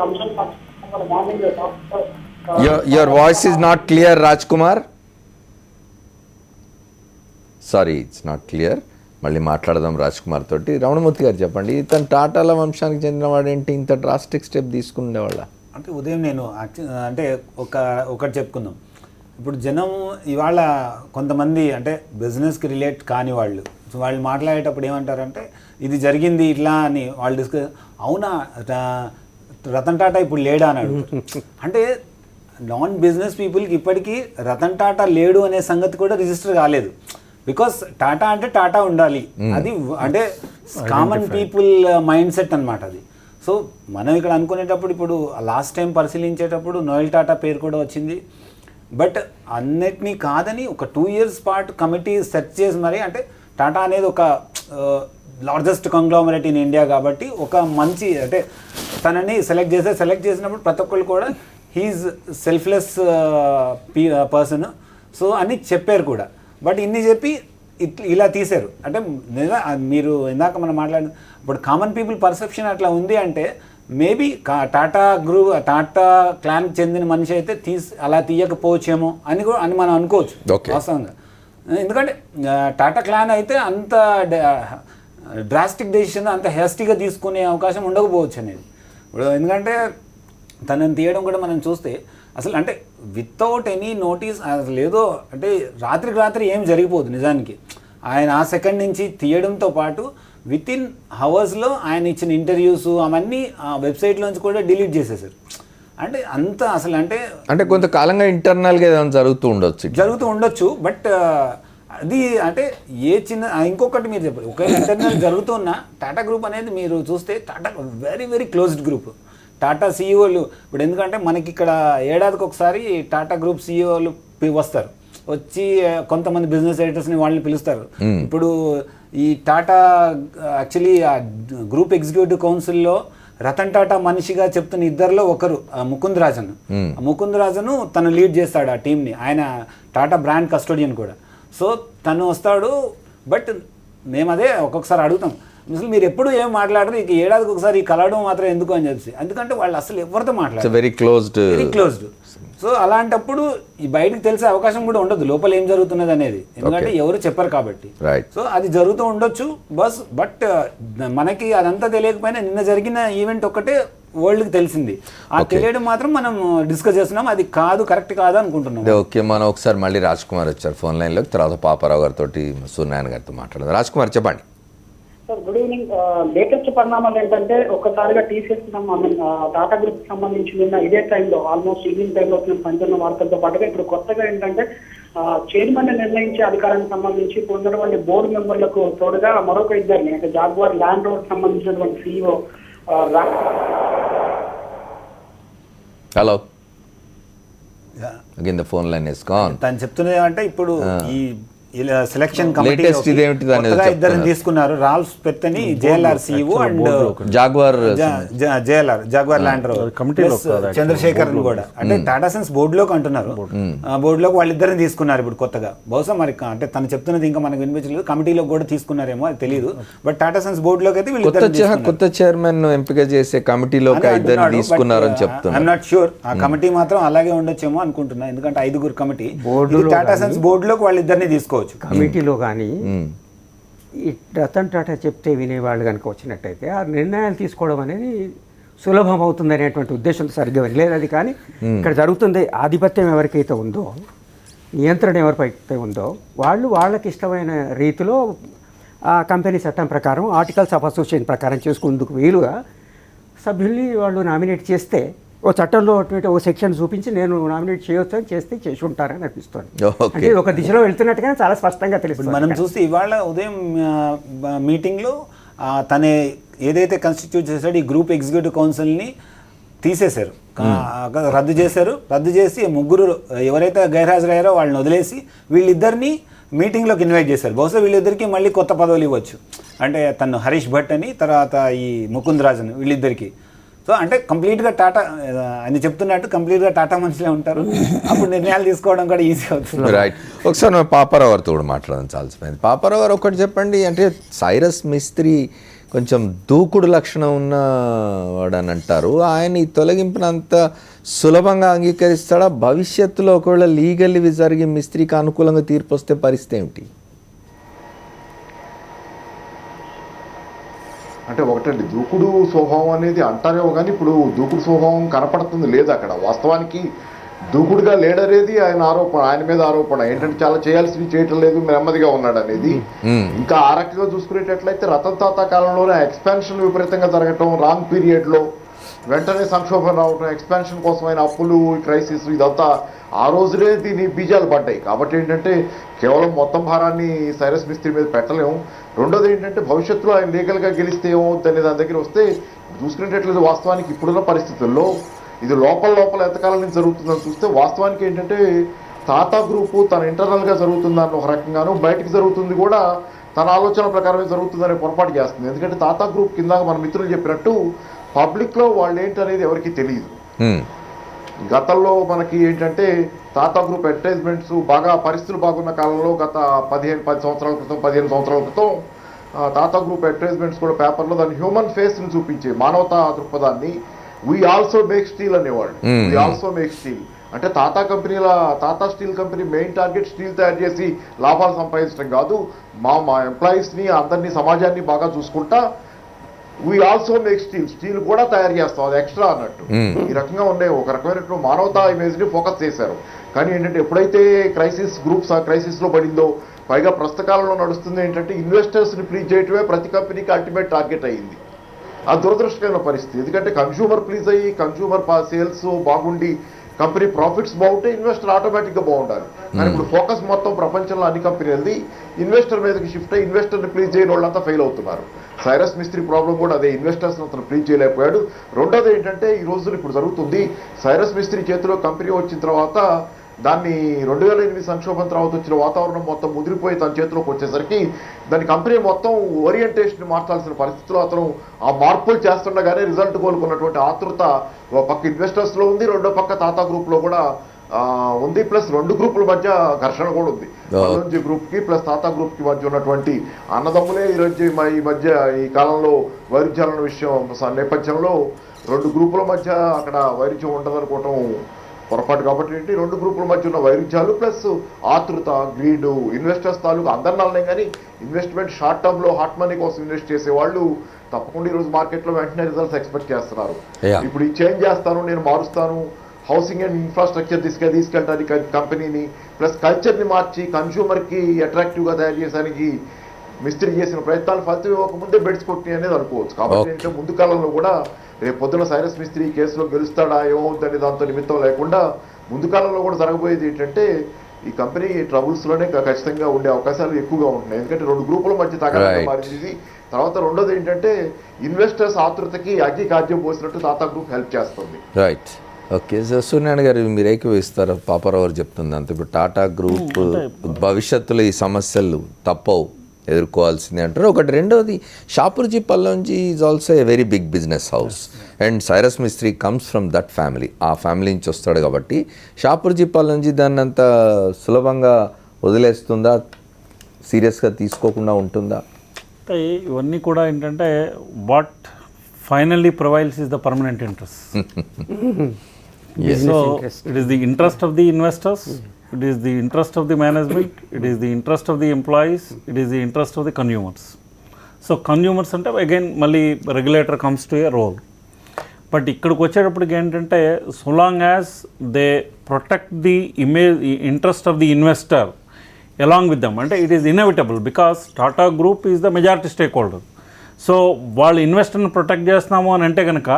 అంశం Your voice is not clear, Raj Kumar. Sorry, it's not clear. మళ్ళీ మాట్లాడదాం రాజ్ కుమార్ తోటి. రమణమూర్తి గారు చెప్పండి, ఇతను టాటాల వంశానికి చెందిన వాడు ఏంటి ఇంత డ్రాస్టిక్ స్టెప్ తీసుకునేవాళ్ళ? అంటే ఉదయం నేను అంటే ఒకటి చెప్పుకుందాం. ఇప్పుడు జనం ఇవాళ కొంతమంది అంటే బిజినెస్కి రిలేట్ కాని వాళ్ళు మాట్లాడేటప్పుడు ఏమంటారంటే ఇది జరిగింది ఇట్లా అని వాళ్ళు డిస్కస్. అవునా, రతన్ టాటా ఇప్పుడు లేడా అని అడుగుతారు. అంటే నాన్ బిజినెస్ పీపుల్కి ఇప్పటికీ రతన్ టాటా లేడు అనే సంగతి కూడా రిజిస్టర్ కాలేదు. బికాస్ టాటా అంటే టాటా ఉండాలి, అది అంటే కామన్ పీపుల్ మైండ్ సెట్ అనమాట అది. సో మనం ఇక్కడ అనుకునేటప్పుడు ఇప్పుడు లాస్ట్ టైం పరిశీలించేటప్పుడు నోయల్ టాటా పేరు కూడా వచ్చింది. బట్ అన్నిటినీ కాదని ఒక 2 years పాటు కమిటీ సెర్చ్ చేసి మరి, అంటే టాటా అనేది ఒక లార్జెస్ట్ కంగ్లోమరేట్ ఇన్ ఇండియా కాబట్టి ఒక మంచి అంటే తనని సెలెక్ట్ చేసినప్పుడు ప్రతి ఒక్కళ్ళు కూడా హీఈస్ సెల్ఫ్లెస్ పర్సన్ సో అని చెప్పారు కూడా. బట్ ఇన్ని చెప్పి ఇలా తీశారు అంటే మీరు ఇందాక మనం మాట్లాడిన ఇప్పుడు కామన్ పీపుల్ పర్సెప్షన్ అట్లా ఉంది అంటే మేబీ టాటా క్లాన్కి చెందిన మనిషి అయితే అలా తీయకపోవచ్చేమో అని మనం అనుకోవచ్చు వాస్తవంగా. ఎందుకంటే టాటా క్లాన్ అయితే అంత డ్రాస్టిక్ డెసిషన్ అంత హెస్టీగా తీసుకునే అవకాశం ఉండకపోవచ్చు అనేది. ఇప్పుడు ఎందుకంటే తనని తీయడం కూడా మనం చూస్తే అసలు అంటే వితౌట్ ఎనీ నోటీస్ అసలు ఏదో అంటే రాత్రి ఏం జరిగిపోదు నిజానికి. ఆయన ఆ సెకండ్ నుంచి తీయడంతో పాటు విత్ ఇన్ హవర్స్లో ఆయన ఇచ్చిన ఇంటర్వ్యూస్ అవన్నీ ఆ వెబ్సైట్లోంచి కూడా డిలీట్ చేసేసారు. అంటే అంత అసలు అంటే కొంతకాలంగా ఇంటర్నల్గా ఏదైనా జరుగుతూ ఉండొచ్చు. బట్ అది అంటే ఇంకొకటి మీరు చెప్పారు ఒక ఇంటర్నల్ జరుగుతున్న టాటా గ్రూప్ అనేది మీరు చూస్తే Tata very very closed group. Tata సీఈఓలు ఇప్పుడు ఎందుకంటే మనకి ఇక్కడ ఏడాదికి ఒకసారి టాటా గ్రూప్ సీఈఓలు వస్తారు, వచ్చి కొంతమంది బిజినెస్ ఎడిటర్స్ని వాళ్ళని పిలుస్తారు. ఇప్పుడు ఈ టాటా యాక్చువల్లీ గ్రూప్ ఎగ్జిక్యూటివ్ కౌన్సిల్లో రతన్ టాటా మనిషిగా చెప్తున్న ఇద్దరిలో ఒకరు ముకుంద్ రాజన్ తను లీడ్ చేస్తాడు ఆ టీంని. ఆయన టాటా బ్రాండ్ కస్టోడియన్ కూడా. సో తను వస్తాడు. బట్ మేము అదే ఒక్కొక్కసారి అడుగుతాం అసలు మీరు ఎప్పుడు ఏం మాట్లాడరు, ఇక ఏడాదికి ఒకసారి కలవడం మాత్రం ఎందుకు అని చెప్పి. ఎందుకంటే వాళ్ళు అసలు ఎవరితో మాట్లాడారు, వెరీ క్లోజ్డ్. సో అలాంటప్పుడు ఈ బయటకు తెలిసే అవకాశం కూడా ఉండదు లోపల ఏం జరుగుతున్నది అనేది, ఎందుకంటే ఎవరు చెప్పరు కాబట్టి. సో అది జరుగుతూ ఉండొచ్చు బట్ మనకి అదంతా తెలియకపోయినా నిన్న జరిగిన ఈవెంట్ ఒక్కటే వరల్డ్కి తెలిసింది. ఆ తెలియడం మాత్రం మనం డిస్కస్ చేస్తున్నాం, అది కరెక్ట్ కాదు అనుకుంటున్నాం. ఓకే, మనం ఒకసారి మళ్ళీ రాజ్ కుమార్ వచ్చారు ఫోన్ లైన్లోకి, తర్వాత పాపారావు గారితో సూర్యనారాయణ గారితో మాట్లాడదాం. రాజ్ కుమార్ చెప్పండి. Sir good evening. లేటెస్ట్ పరిణామాలు ఏంటంటే ఒక్కసారిగా టీసీఎస్ టాటా గ్రూప్ కి సంబంధించి నిన్న ఇదే టైంలో ఆల్మోస్ట్ ఈవినింగ్ టైంలో వచ్చిన సంచలన వార్తలతో పాటుగా ఇప్పుడు కొత్తగా ఏంటంటే చైర్మన్ నిర్ణయించే అధికారానికి సంబంధించి ఇప్పుడు ఉన్నటువంటి బోర్డు మెంబర్లకు తోడుగా మరొక ఇద్దరిని అంటే జాగ్వార్ ల్యాండ్ రోడ్ సంబంధించినటువంటి CEO hello again the phone line is gone. తను చెప్తున్నది ఏమంటే ఇప్పుడు ఈ సెలక్షన్ కమిటీ ఇద్దరిని తీసుకున్నారు, రాల్ఫ్ పెత్తని JLR CEO and Jaguar Land Rover Chandrasekhar కూడా అంటే టాటా సన్స్ బోర్డులోకి అంటున్నారు. బోర్డులోకి వాళ్ళిద్దరిని తీసుకున్నారు ఇప్పుడు కొత్తగా. బహుశా మరి అంటే తను చెప్తున్నది ఇంకా మనకు వినిపించలేదు, కమిటీలో కూడా తీసుకున్నారేమో అది తెలియదు. బట్ టాటా సన్స్ బోర్డులోకి అయితే కొత్త చైర్మన్ ఎంపిక చేసే కమిటీలోకి ఇద్దరిని తీసుకున్నారని చెప్తున్నారు. ఐఎమ్ నాట్ షూర్, ఆ కమిటీ మాత్రం అలాగే ఉండొచ్చేమో అనుకుంటున్నా, ఎందుకంటే 5 కమిటీ టాటా సన్స్ బోర్డులోకి వాళ్ళిద్దరిని తీసుకోవచ్చు. కమిటీలో కానీ ఈ రతన్ టాటా చెప్తే వినేవాళ్ళు కనుక వచ్చినట్టయితే ఆ నిర్ణయాలు తీసుకోవడం అనేది సులభం అవుతుంది అనేటువంటి ఉద్దేశంతో సరిగ్గా వినలేదు అది. కానీ ఇక్కడ జరుగుతుంది ఆధిపత్యం ఎవరికైతే ఉందో, నియంత్రణ ఎవరికైతే ఉందో వాళ్ళకి ఇష్టమైన రీతిలో ఆ కంపెనీ చట్టం ప్రకారం ఆర్టికల్స్ ఆఫ్ అసోసియేషన్ ప్రకారం చేసుకుందుకు వీలుగా సభ్యుల్ని వాళ్ళు నామినేట్ చేస్తే ఓ చట్టంలో ఓ సెక్షన్ చూపించి నేను నామినేట్ చేయొచ్చు అని చేసి ఉంటారని అనిపిస్తుంది. అంటే ఒక దిశలో వెళ్తున్నట్టుగా చాలా స్పష్టంగా తెలుస్తుంది. మనం చూస్తే ఇవాళ ఉదయం మీటింగ్లో తనే ఏదైతే కన్స్టిట్యూట్ చేశాడో ఈ గ్రూప్ ఎగ్జిక్యూటివ్ కౌన్సిల్ని తీసేశారు, రద్దు చేసి 3 ఎవరైతే గైర్హాజరయ్యారో వాళ్ళని వదిలేసి వీళ్ళిద్దరిని మీటింగ్లోకి ఇన్వైట్ చేశారు. బహుశా వీళ్ళిద్దరికీ మళ్ళీ కొత్త పదవులు ఇవ్వచ్చు. అంటే తను హరీష్ భట్ అని, తర్వాత ఈ ముకుంద్ రాజన్, వీళ్ళిద్దరికీ. సో అంటే కంప్లీట్గా టాటా అని చెప్తున్నట్టు కంప్లీట్గా టాటా మనుషులే ఉంటారు, అప్పుడు నిర్ణయాలు తీసుకోవడం కూడా ఈజీ అవుతుంది. రైట్, ఒకసారి మేము పాపారావు గారితో కూడా మాట్లాడడం చాలాసిపోయింది. పాపారావు గారు ఒకటి చెప్పండి, అంటే సైరస్ మిస్త్రీ కొంచెం దూకుడు లక్షణం ఉన్నవాడని అంటారు, ఆయన ఈ తొలగింపునంత సులభంగా అంగీకరిస్తాడా? భవిష్యత్తులో ఒకవేళ లీగల్ ఇవి జరిగి మిస్త్రీకి అనుకూలంగా తీర్పు వస్తే పరిస్థితి ఏమిటి? అంటే ఒకటండి, దూకుడు స్వభావం అనేది అంటారేమో కానీ ఇప్పుడు దూకుడు స్వభావం కనపడుతుంది లేదు అక్కడ. వాస్తవానికి దూకుడుగా లేడనేది ఆయన మీద ఆరోపణ ఏంటంటే చాలా చేయాల్సింది చేయటం లేదు, నెమ్మదిగా ఉన్నాడు అనేది. ఇంకా ఆ రకంగా చూసుకునేటట్లయితే రతన్ టాటా కాలంలోనే ఎక్స్పాన్షన్ విపరీతంగా జరగటం, రాంగ్ పీరియడ్లో వెంటనే సంక్షోభం రావటం, ఎక్స్పాన్షన్ కోసమైన అప్పులు, క్రైసిస్, ఇదంతా ఆ రోజునే దీని బీజాలు పడ్డాయి. కాబట్టి ఏంటంటే కేవలం మొత్తం భారాన్ని సైరస్ మిస్త్రీ మీద పెట్టలేము. రెండోది ఏంటంటే భవిష్యత్తులో ఆయన లీగల్గా గెలిస్తే ఏమవుతుందనే దాని దగ్గర వస్తే చూసుకునేటట్లేదు. వాస్తవానికి ఇప్పుడున్న పరిస్థితుల్లో ఇది లోపల ఎంతకాలం నుంచి జరుగుతుందని చూస్తే వాస్తవానికి ఏంటంటే టాటా గ్రూపు తన ఇంటర్నల్గా జరుగుతుందని ఒక రకంగాను, బయటకు జరుగుతుంది కూడా తన ఆలోచన ప్రకారమే జరుగుతుందనే పొరపాటు చేస్తుంది. ఎందుకంటే టాటా గ్రూప్ కింద మన మిత్రులు చెప్పినట్టు పబ్లిక్లో వాళ్ళు ఏంటనేది ఎవరికి తెలియదు. గతంలో మనకి ఏంటంటే టాటా గ్రూప్ అడ్వర్టైజ్మెంట్స్ బాగా పరిస్థితులు బాగున్న కాలంలో గత 10 సంవత్సరాల క్రితం 15 సంవత్సరాల క్రితం టాటా గ్రూప్ అడ్వర్టైజ్మెంట్స్ కూడా పేపర్లో దాని హ్యూమన్ ఫేస్ని చూపించే మానవతా దృక్పథాన్ని వీ ఆల్సో మేక్ స్టీల్ అనేవాళ్ళు. వీ ఆల్సో మేక్ స్టీల్ అంటే Tata steel company main target steel తయారు చేసి లాభాలు సంపాదించడం కాదు, మా ఎంప్లాయీస్ని అందరినీ సమాజాన్ని బాగా చూసుకుంటా వీ ఆల్సో మేక్ స్టీల్ కూడా తయారు చేస్తాం, అది ఎక్స్ట్రా అన్నట్టు. ఈ రకంగా ఉండే ఒక రకమైనటువంటి మానవతా ఇమేజ్ని ఫోకస్ చేశారు. కానీ ఏంటంటే ఎప్పుడైతే క్రైసిస్లో పడిందో, పైగా ప్రస్తుత కాలంలో నడుస్తుంది ఏంటంటే ఇన్వెస్టర్స్ని ప్లీజ్ చేయటమే ప్రతి కంపెనీకి అల్టిమేట్ టార్గెట్ అయ్యింది. అది దురదృష్టకరమైన పరిస్థితి. ఎందుకంటే కన్స్యూమర్ ప్లీజ్ అయ్యి కన్స్యూమర్ సేల్స్ బాగుండి కంపెనీ ప్రాఫిట్స్ బాగుంటే ఇన్వెస్టర్ ఆటోమేటిక్గా బాగుండాలి. కానీ ఇప్పుడు ఫోకస్ మొత్తం ప్రపంచంలో అన్ని కంపెనీలది ఇన్వెస్టర్ మీదకి షిఫ్ట్ అయ్యి ఇన్వెస్టర్ని ప్లీజ్ చేయని వాళ్ళంతా ఫెయిల్ అవుతున్నారు. సైరస్ మిస్త్రీ ప్రాబ్లం కూడా అదే, ఇన్వెస్టర్స్ అతను ప్లీజ్ చేయలేకపోయాడు. రెండోది ఏంటంటే ఈ రోజున ఇప్పుడు జరుగుతుంది, సైరస్ మిస్త్రీ చేతిలో కంపెనీ వచ్చిన తర్వాత దాన్ని 2008 సంక్షోభం తర్వాత వచ్చిన వాతావరణం మొత్తం ముదిరిపోయి తన చేతిలోకి వచ్చేసరికి దాని కంపెనీ మొత్తం ఓరియంటేషన్ మార్చాల్సిన పరిస్థితిలో అతను ఆ మార్పులు చేస్తుండగానే రిజల్ట్ కోలుకున్నటువంటి ఆతృత ఒక పక్క ఇన్వెస్టర్స్లో ఉంది, రెండో పక్క టాటా గ్రూప్లో కూడా ఉంది. ప్లస్ 2 గ్రూపుల మధ్య ఘర్షణ కూడా ఉంది. పల్లోంజీ గ్రూప్కి ప్లస్ టాటా గ్రూప్కి మధ్య ఉన్నటువంటి అన్నదమ్ములే ఈ మధ్య ఈ కాలంలో వైరుధ్యాల విషయం నేపథ్యంలో 2 గ్రూపుల మధ్య అక్కడ వైరుధ్యం ఉండదనుకోవటం పొరపాటు. కాబట్టి ఏంటి 2 గ్రూపుల మధ్య ఉన్న వైరుధ్యాలు ప్లస్ ఆతృత, గ్రీడు, ఇన్వెస్టర్స్ తాలూకు అందరినాలనే కానీ ఇన్వెస్ట్మెంట్ షార్ట్ టర్మ్లో హాట్ మనీ కోసం ఇన్వెస్ట్ చేసేవాళ్ళు తప్పకుండా ఈరోజు మార్కెట్లో వెంటనే రిజల్ట్స్ ఎక్స్పెక్ట్ చేస్తున్నారు. ఇప్పుడు ఈ చేంజ్ చేస్తాను, నేను మారుస్తాను, హౌసింగ్ అండ్ ఇన్ఫ్రాస్ట్రక్చర్ తీసుకెళ్ళడానికి కంపెనీని ప్లస్ కల్చర్ని మార్చి కన్స్యూమర్కి అట్రాక్టివ్గా తయారు చేసడానికి మిస్త్రీ చేసిన ప్రయత్నాలు ఫలితం ఇవ్వకముందే బెడ్స్ కొట్టినాయి అనేది అనుకోవచ్చు. కాబట్టి ఏంటంటే ముందు కాలంలో కూడా రేపు పొద్దున సైరస్ మిస్త్రీ కేసులో గెలుస్తాడా ఏమవుతుందని దాంతో నిమిత్తం లేకుండా ముందు కాలంలో కూడా జరగబోయేది ఏంటంటే ఈ కంపెనీ ట్రబుల్స్లోనే ఖచ్చితంగా ఉండే అవకాశాలు ఎక్కువగా ఉంటున్నాయి. ఎందుకంటే 2 గ్రూపుల మధ్య తగాదా మారింది. తర్వాత రెండోది ఏంటంటే ఇన్వెస్టర్స్ ఆతృతకి అగ్గి కాజ్యం పోసినట్టు టాటా గ్రూప్ హెల్ప్ చేస్తుంది. Right, okay. సూర్యనారాయణ గారు మీరు ఏకీభవిస్తారు పాపారావు గారు చెప్తుంది అంత. ఇప్పుడు టాటా గ్రూప్ భవిష్యత్తులో ఈ సమస్యలు తప్పవు, ఎదుర్కోవాల్సింది అంటారు. ఒకటి. రెండోది Shapoorji Pallonji is also a very big business house and Cyrus Mistry comes from that family, ఆ ఫ్యామిలీ నుంచి వస్తాడు. కాబట్టి షాపూర్జీ పల్లోంజీ దాన్ని అంత సులభంగా వదిలేస్తుందా, సీరియస్గా తీసుకోకుండా ఉంటుందా? అంటే ఇవన్నీ కూడా ఏంటంటే what finally prevails is the permanent interest. So it is the interest of the investors, it is the interest of the management, it is the interest of the employees, it is the interest of the consumers. So consumers అంటే again మళ్ళీ regulator comes to a role. But ఇక్కడికి వచ్చేటప్పటికి ఏంటంటే so long as they protect the image, interest of the investor along with them, అంటే it is inevitable because Tata Group is the majority stakeholder. So వాళ్ళు ఇన్వెస్టర్ని protect చేస్తున్నాము అని అంటే కనుక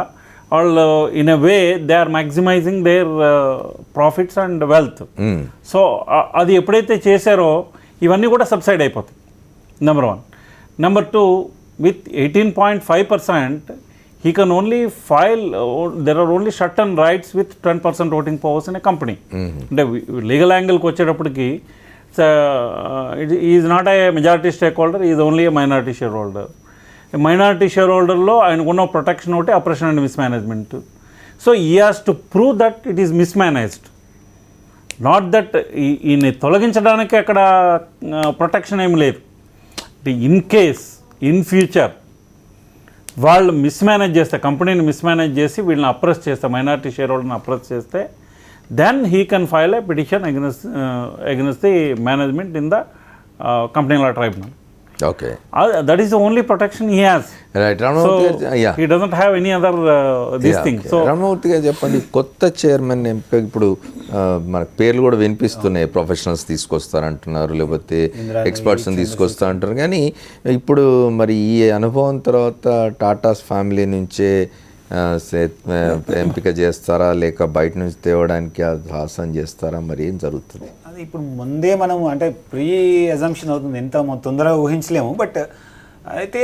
వాళ్ళు in a way they are maximising their profits and wealth. So అది ఎప్పుడైతే చేశారో ఇవన్నీ కూడా సబ్సైడ్ అయిపోతాయి, number 1. Number 2, with 18.5% he can only file, there are only certain rights with 10% voting powers in a company. అంటే లీగల్ యాంగిల్కి వచ్చేటప్పటికి is not a majority stakeholder, is only a minority shareholder. Minority share హోల్డర్లో ఆయనకున్న protection ఒకటి operation and mismanagement. So he has to prove that it is mismanaged, not that ఈయన్ని తొలగించడానికి అక్కడ protection ఏమి లేదు. ఇన్ కేస్ ఇన్ ఫ్యూచర్ వాళ్ళు mismanage చేస్తే, కంపెనీని మిస్మేనేజ్ చేసి వీళ్ళని అప్రెస్ చేస్తే, మైనారిటీ షేర్ హోల్డర్ని అప్రెస్ చేస్తే, then he can file a petition against the management in the company law tribunal. Okay. That is the only protection he has. Right. So he doesn't have any other this thing. So Ramamurthy గారు చెప్పండి, కొత్త chairman ఎంపిక ఇప్పుడు మనకు పేర్లు కూడా వినిపిస్తున్నాయి, professionals తీసుకొస్తారంటున్నారు, లేకపోతే ఎక్స్పర్ట్స్ని తీసుకొస్తారంటారు. కానీ ఇప్పుడు మరి ఈ అనుభవం తర్వాత టాటాస్ ఫ్యామిలీ నుంచే ఎంపిక చేస్తారా, లేక బయట నుంచి తేవడానికి సాహసం చేస్తారా, మరి ఏం జరుగుతుంది? అది ఇప్పుడు ముందే మనం అంటే ప్రీ అజంప్షన్ అవుతుంది, ఎంత తొందరగా ఊహించలేము. బట్ అయితే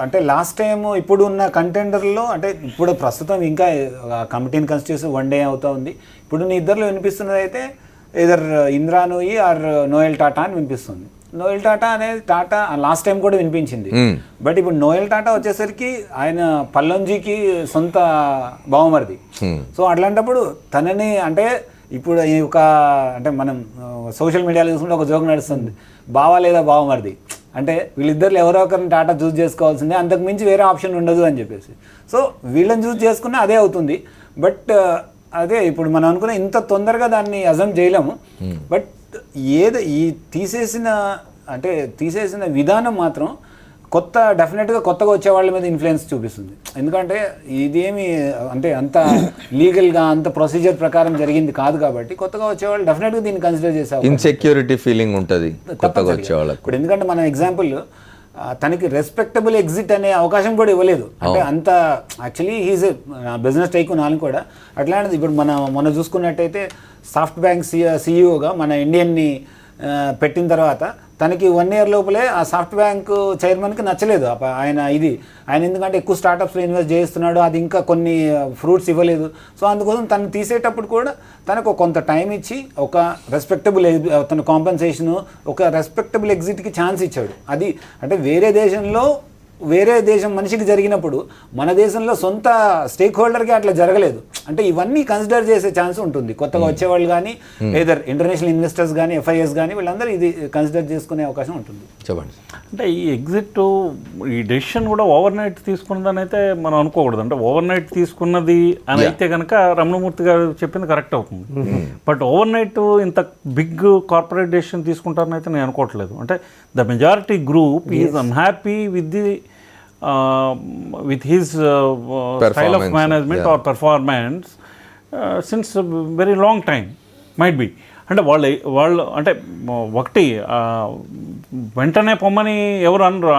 అంటే లాస్ట్ టైం ఇప్పుడు ఉన్న కంటెండర్లో అంటే ఇప్పుడు ప్రస్తుతం ఇంకా కమిటీని కన్స్టిట్యూస్ 1 డే అవుతా ఉంది. ఇప్పుడు ఇద్దరిలో వినిపిస్తున్నది అయితే ఇదర్ ఇంద్రా నూయి ఆర్ నోయల్ టాటా అని వినిపిస్తుంది. నోయల్ టాటా అనేది టాటా లాస్ట్ టైం కూడా వినిపించింది. బట్ ఇప్పుడు నోయల్ టాటా వచ్చేసరికి ఆయన పల్లంజీకి సొంత బావమరిది. సో అట్లాంటప్పుడు తనని అంటే ఇప్పుడు ఈ ఒక అంటే మనం సోషల్ మీడియాలో చూసుకుంటే ఒక జోక్ నడుస్తుంది, బావ లేదా బావమరిది అంటే వీళ్ళిద్దరు ఎవరో ఒకరిని టాటా చూస్ చేసుకోవాల్సిందే, అంతకు మించి వేరే ఆప్షన్ ఉండదు అని చెప్పేసి. సో వీళ్ళని చూస్ చేసుకున్నా అదే అవుతుంది. బట్ అదే ఇప్పుడు మనం అనుకున్న ఇంత తొందరగా దాన్ని అజమ్ చేయలేము. బట్ ఈ తీసేసిన విధానం మాత్రం డెఫినెట్గా కొత్తగా వచ్చే వాళ్ళ మీద ఇన్ఫ్లుయెన్స్ చూపిస్తుంది. ఎందుకంటే ఇదేమి అంటే అంత లీగల్గా అంత ప్రొసీజర్ ప్రకారం జరిగింది కాదు కాబట్టి కొత్తగా వచ్చేవాళ్ళు డెఫినెట్గా దీన్ని కన్సిడర్ చేసే ఇన్సెక్యూరిటీ ఫీలింగ్ ఉంటుంది కొత్తగా వచ్చేవాళ్ళకి. ఇప్పుడు ఎందుకంటే మనం ఎగ్జాంపుల్ తనకి రెస్పెక్టబుల్ ఎగ్జిట్ అనే అవకాశం కూడా ఇవ్వలేదు. అంటే అంత యాక్చువల్లీ హీజ్ బిజినెస్ టైకూన్ అని కూడా అట్లాంటిది. ఇప్పుడు మొన్న చూసుకున్నట్టయితే సాఫ్ట్ బ్యాంక్ సీఈఓగా మన ఇండియన్ని పెట్టిన తర్వాత తనకి 1 year లోపలే ఆ సాఫ్ట్ బ్యాంక్ చైర్మన్కి నచ్చలేదు ఆయన ఎందుకంటే ఎక్కువ స్టార్టప్స్లో ఇన్వెస్ట్ చేస్తున్నాడు, అది ఇంకా కొన్ని ఫ్రూట్స్ ఇవ్వలేదు. సో అందుకోసం తను తీసేటప్పుడు కూడా తనకు కొంత టైం ఇచ్చి ఒక రెస్పెక్టబుల్ తన కాంపెన్సేషను ఒక రెస్పెక్టబుల్ ఎగ్జిట్కి ఛాన్స్ ఇచ్చాడు. అది అంటే వేరే దేశం మనిషికి జరిగినప్పుడు మన దేశంలో సొంత స్టేక్ హోల్డర్కి అట్లా జరగలేదు. అంటే ఇవన్నీ కన్సిడర్ చేసే ఛాన్స్ ఉంటుంది. కొత్తగా వచ్చేవాళ్ళు కానీ లేదా ఇంటర్నేషనల్ ఇన్వెస్టర్స్ కానీ FIS కానీ వీళ్ళందరూ ఇది కన్సిడర్ చేసుకునే అవకాశం ఉంటుంది. చెప్పండి. అంటే ఈ ఎగ్జిట్ ఈ డెసిషన్ కూడా ఓవర్ నైట్ తీసుకున్నదని అయితే మనం అనుకోకూడదు. అంటే ఓవర్ నైట్ తీసుకున్నది అని అయితే కనుక రమణమూర్తి గారు చెప్పింది కరెక్ట్ అవుతుంది. బట్ ఓవర్ నైట్ ఇంత బిగ్ కార్పొరేట్ డెసిషన్ తీసుకుంటారని అయితే నేను అనుకోవట్లేదు. అంటే the majority group is unhappy with his style of management or performance since a very long time might be. అంటే వాళ్ళు అంటే ఒకటి వెంటనే పొమ్మని ఎవరు అనరు,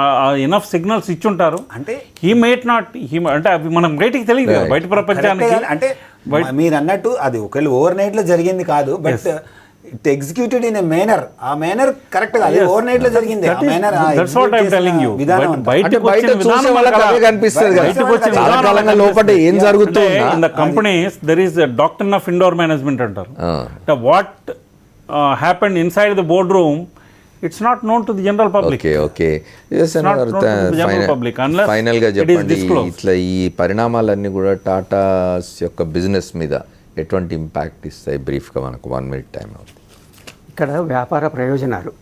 ఇనఫ్ సిగ్నల్స్ ఇచ్చుంటారు. అంటే హీ మేట్ నాట్ అంటే అవి మనం బయటికి తెలియదు, బయట ప్రపంచానికి. అంటే మీరు అన్నట్టు అది ఒకవేళ ఓవర్ నైట్లో జరిగింది కాదు, but it executed in a manner. ఆ మేనర్ కరెక్ట్ గా ఓవర్ నైట్ లో జరిగింది. ఆ manner that's what I am telling you. బయట చూసే వాళ్ళకి అదే కనిపిస్తది కదా, కాలకాలంగా లోపల ఏం జరుగుతుందో. In the companies there is a doctrine of indoor management అంటారు. What happened inside the boardroom it's not known to the general public. Okay final గా చెప్పండి, ఇట్లా ఈ పరిణామాలన్నీ కూడా టాటాస్ యొక్క బిజినెస్ మీద ఎటువంటి ఇంపాక్ట్ ఇస్తాయి బ్రీఫ్గా? మనకు 1 minute టైం అవుతుంది. ఇక్కడ వ్యాపార ప్రయోజనాలు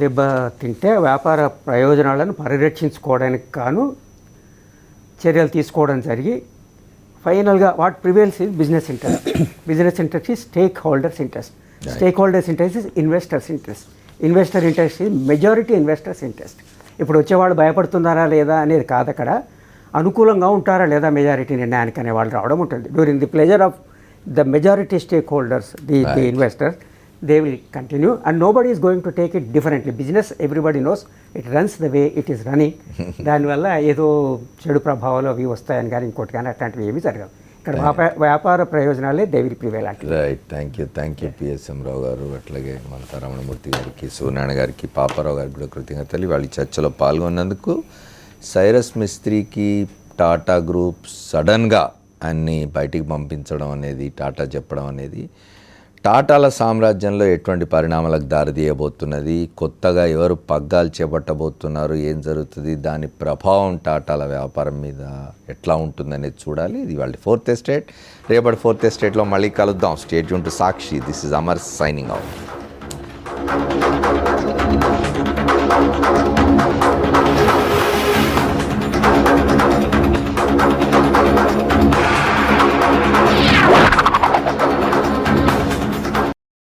దెబ్బతింటే వ్యాపార ప్రయోజనాలను పరిరక్షించుకోవడానికి గాను చర్యలు తీసుకోవడం జరిగి ఫైనల్గా what prevails is business interest. Business interest is stake holders interest. Stake holders interest is investors interest. Investor interest is majority investors interest. ఇప్పుడు వచ్చేవాళ్ళు భయపడుతున్నారా లేదా అనేది కాదు, అక్కడ అనుకూలంగా ఉంటారా లేదా మెజారిటీ నిర్ణయానికి అనే వాళ్ళు రావడం ఉంటుంది. During the pleasure of the majority stakeholders, the investors, they will continue and nobody is going to take it differently. Business everybody knows it runs the way it is running. దానివల్ల ఏదో చెడు ప్రభావాలు అవి వస్తాయని కానీ ఇంకోటి కానీ అట్లాంటివి ఏమీ జరగవు. ఇక్కడ వ్యాపార ప్రయోజనాలే దే విల్ ప్రివేల్ అంటే. రైట్, థ్యాంక్ యూ PSM రావు గారు, అట్లాగే మన రమణమూర్తి గారికి, సూర్యనారాయణ గారికి, పాపారావు గారికి కూడా కృతజ్ఞతలు వాళ్ళ చర్చలో పాల్గొన్నందుకు. సైరస్ మిస్త్రీకి టాటా గ్రూప్ సడన్గా అన్ని బయటికి పంపించడం అనేది, టాటా చెప్పడం అనేది టాటాల సామ్రాజ్యంలో ఎటువంటి పరిణామాలకు దారితీయబోతున్నది, కొత్తగా ఎవరు పగ్గాలు చేపట్టబోతున్నారు, ఏం జరుగుతుంది, దాని ప్రభావం టాటాల వ్యాపారం మీద ఎట్లా ఉంటుందనేది చూడాలి. ఇది వాళ్ళ 4th estate. రేపటి 4th estate లో మళ్ళీ కలుద్దాం. Stay tune to Sakshi. This is Amar signing out.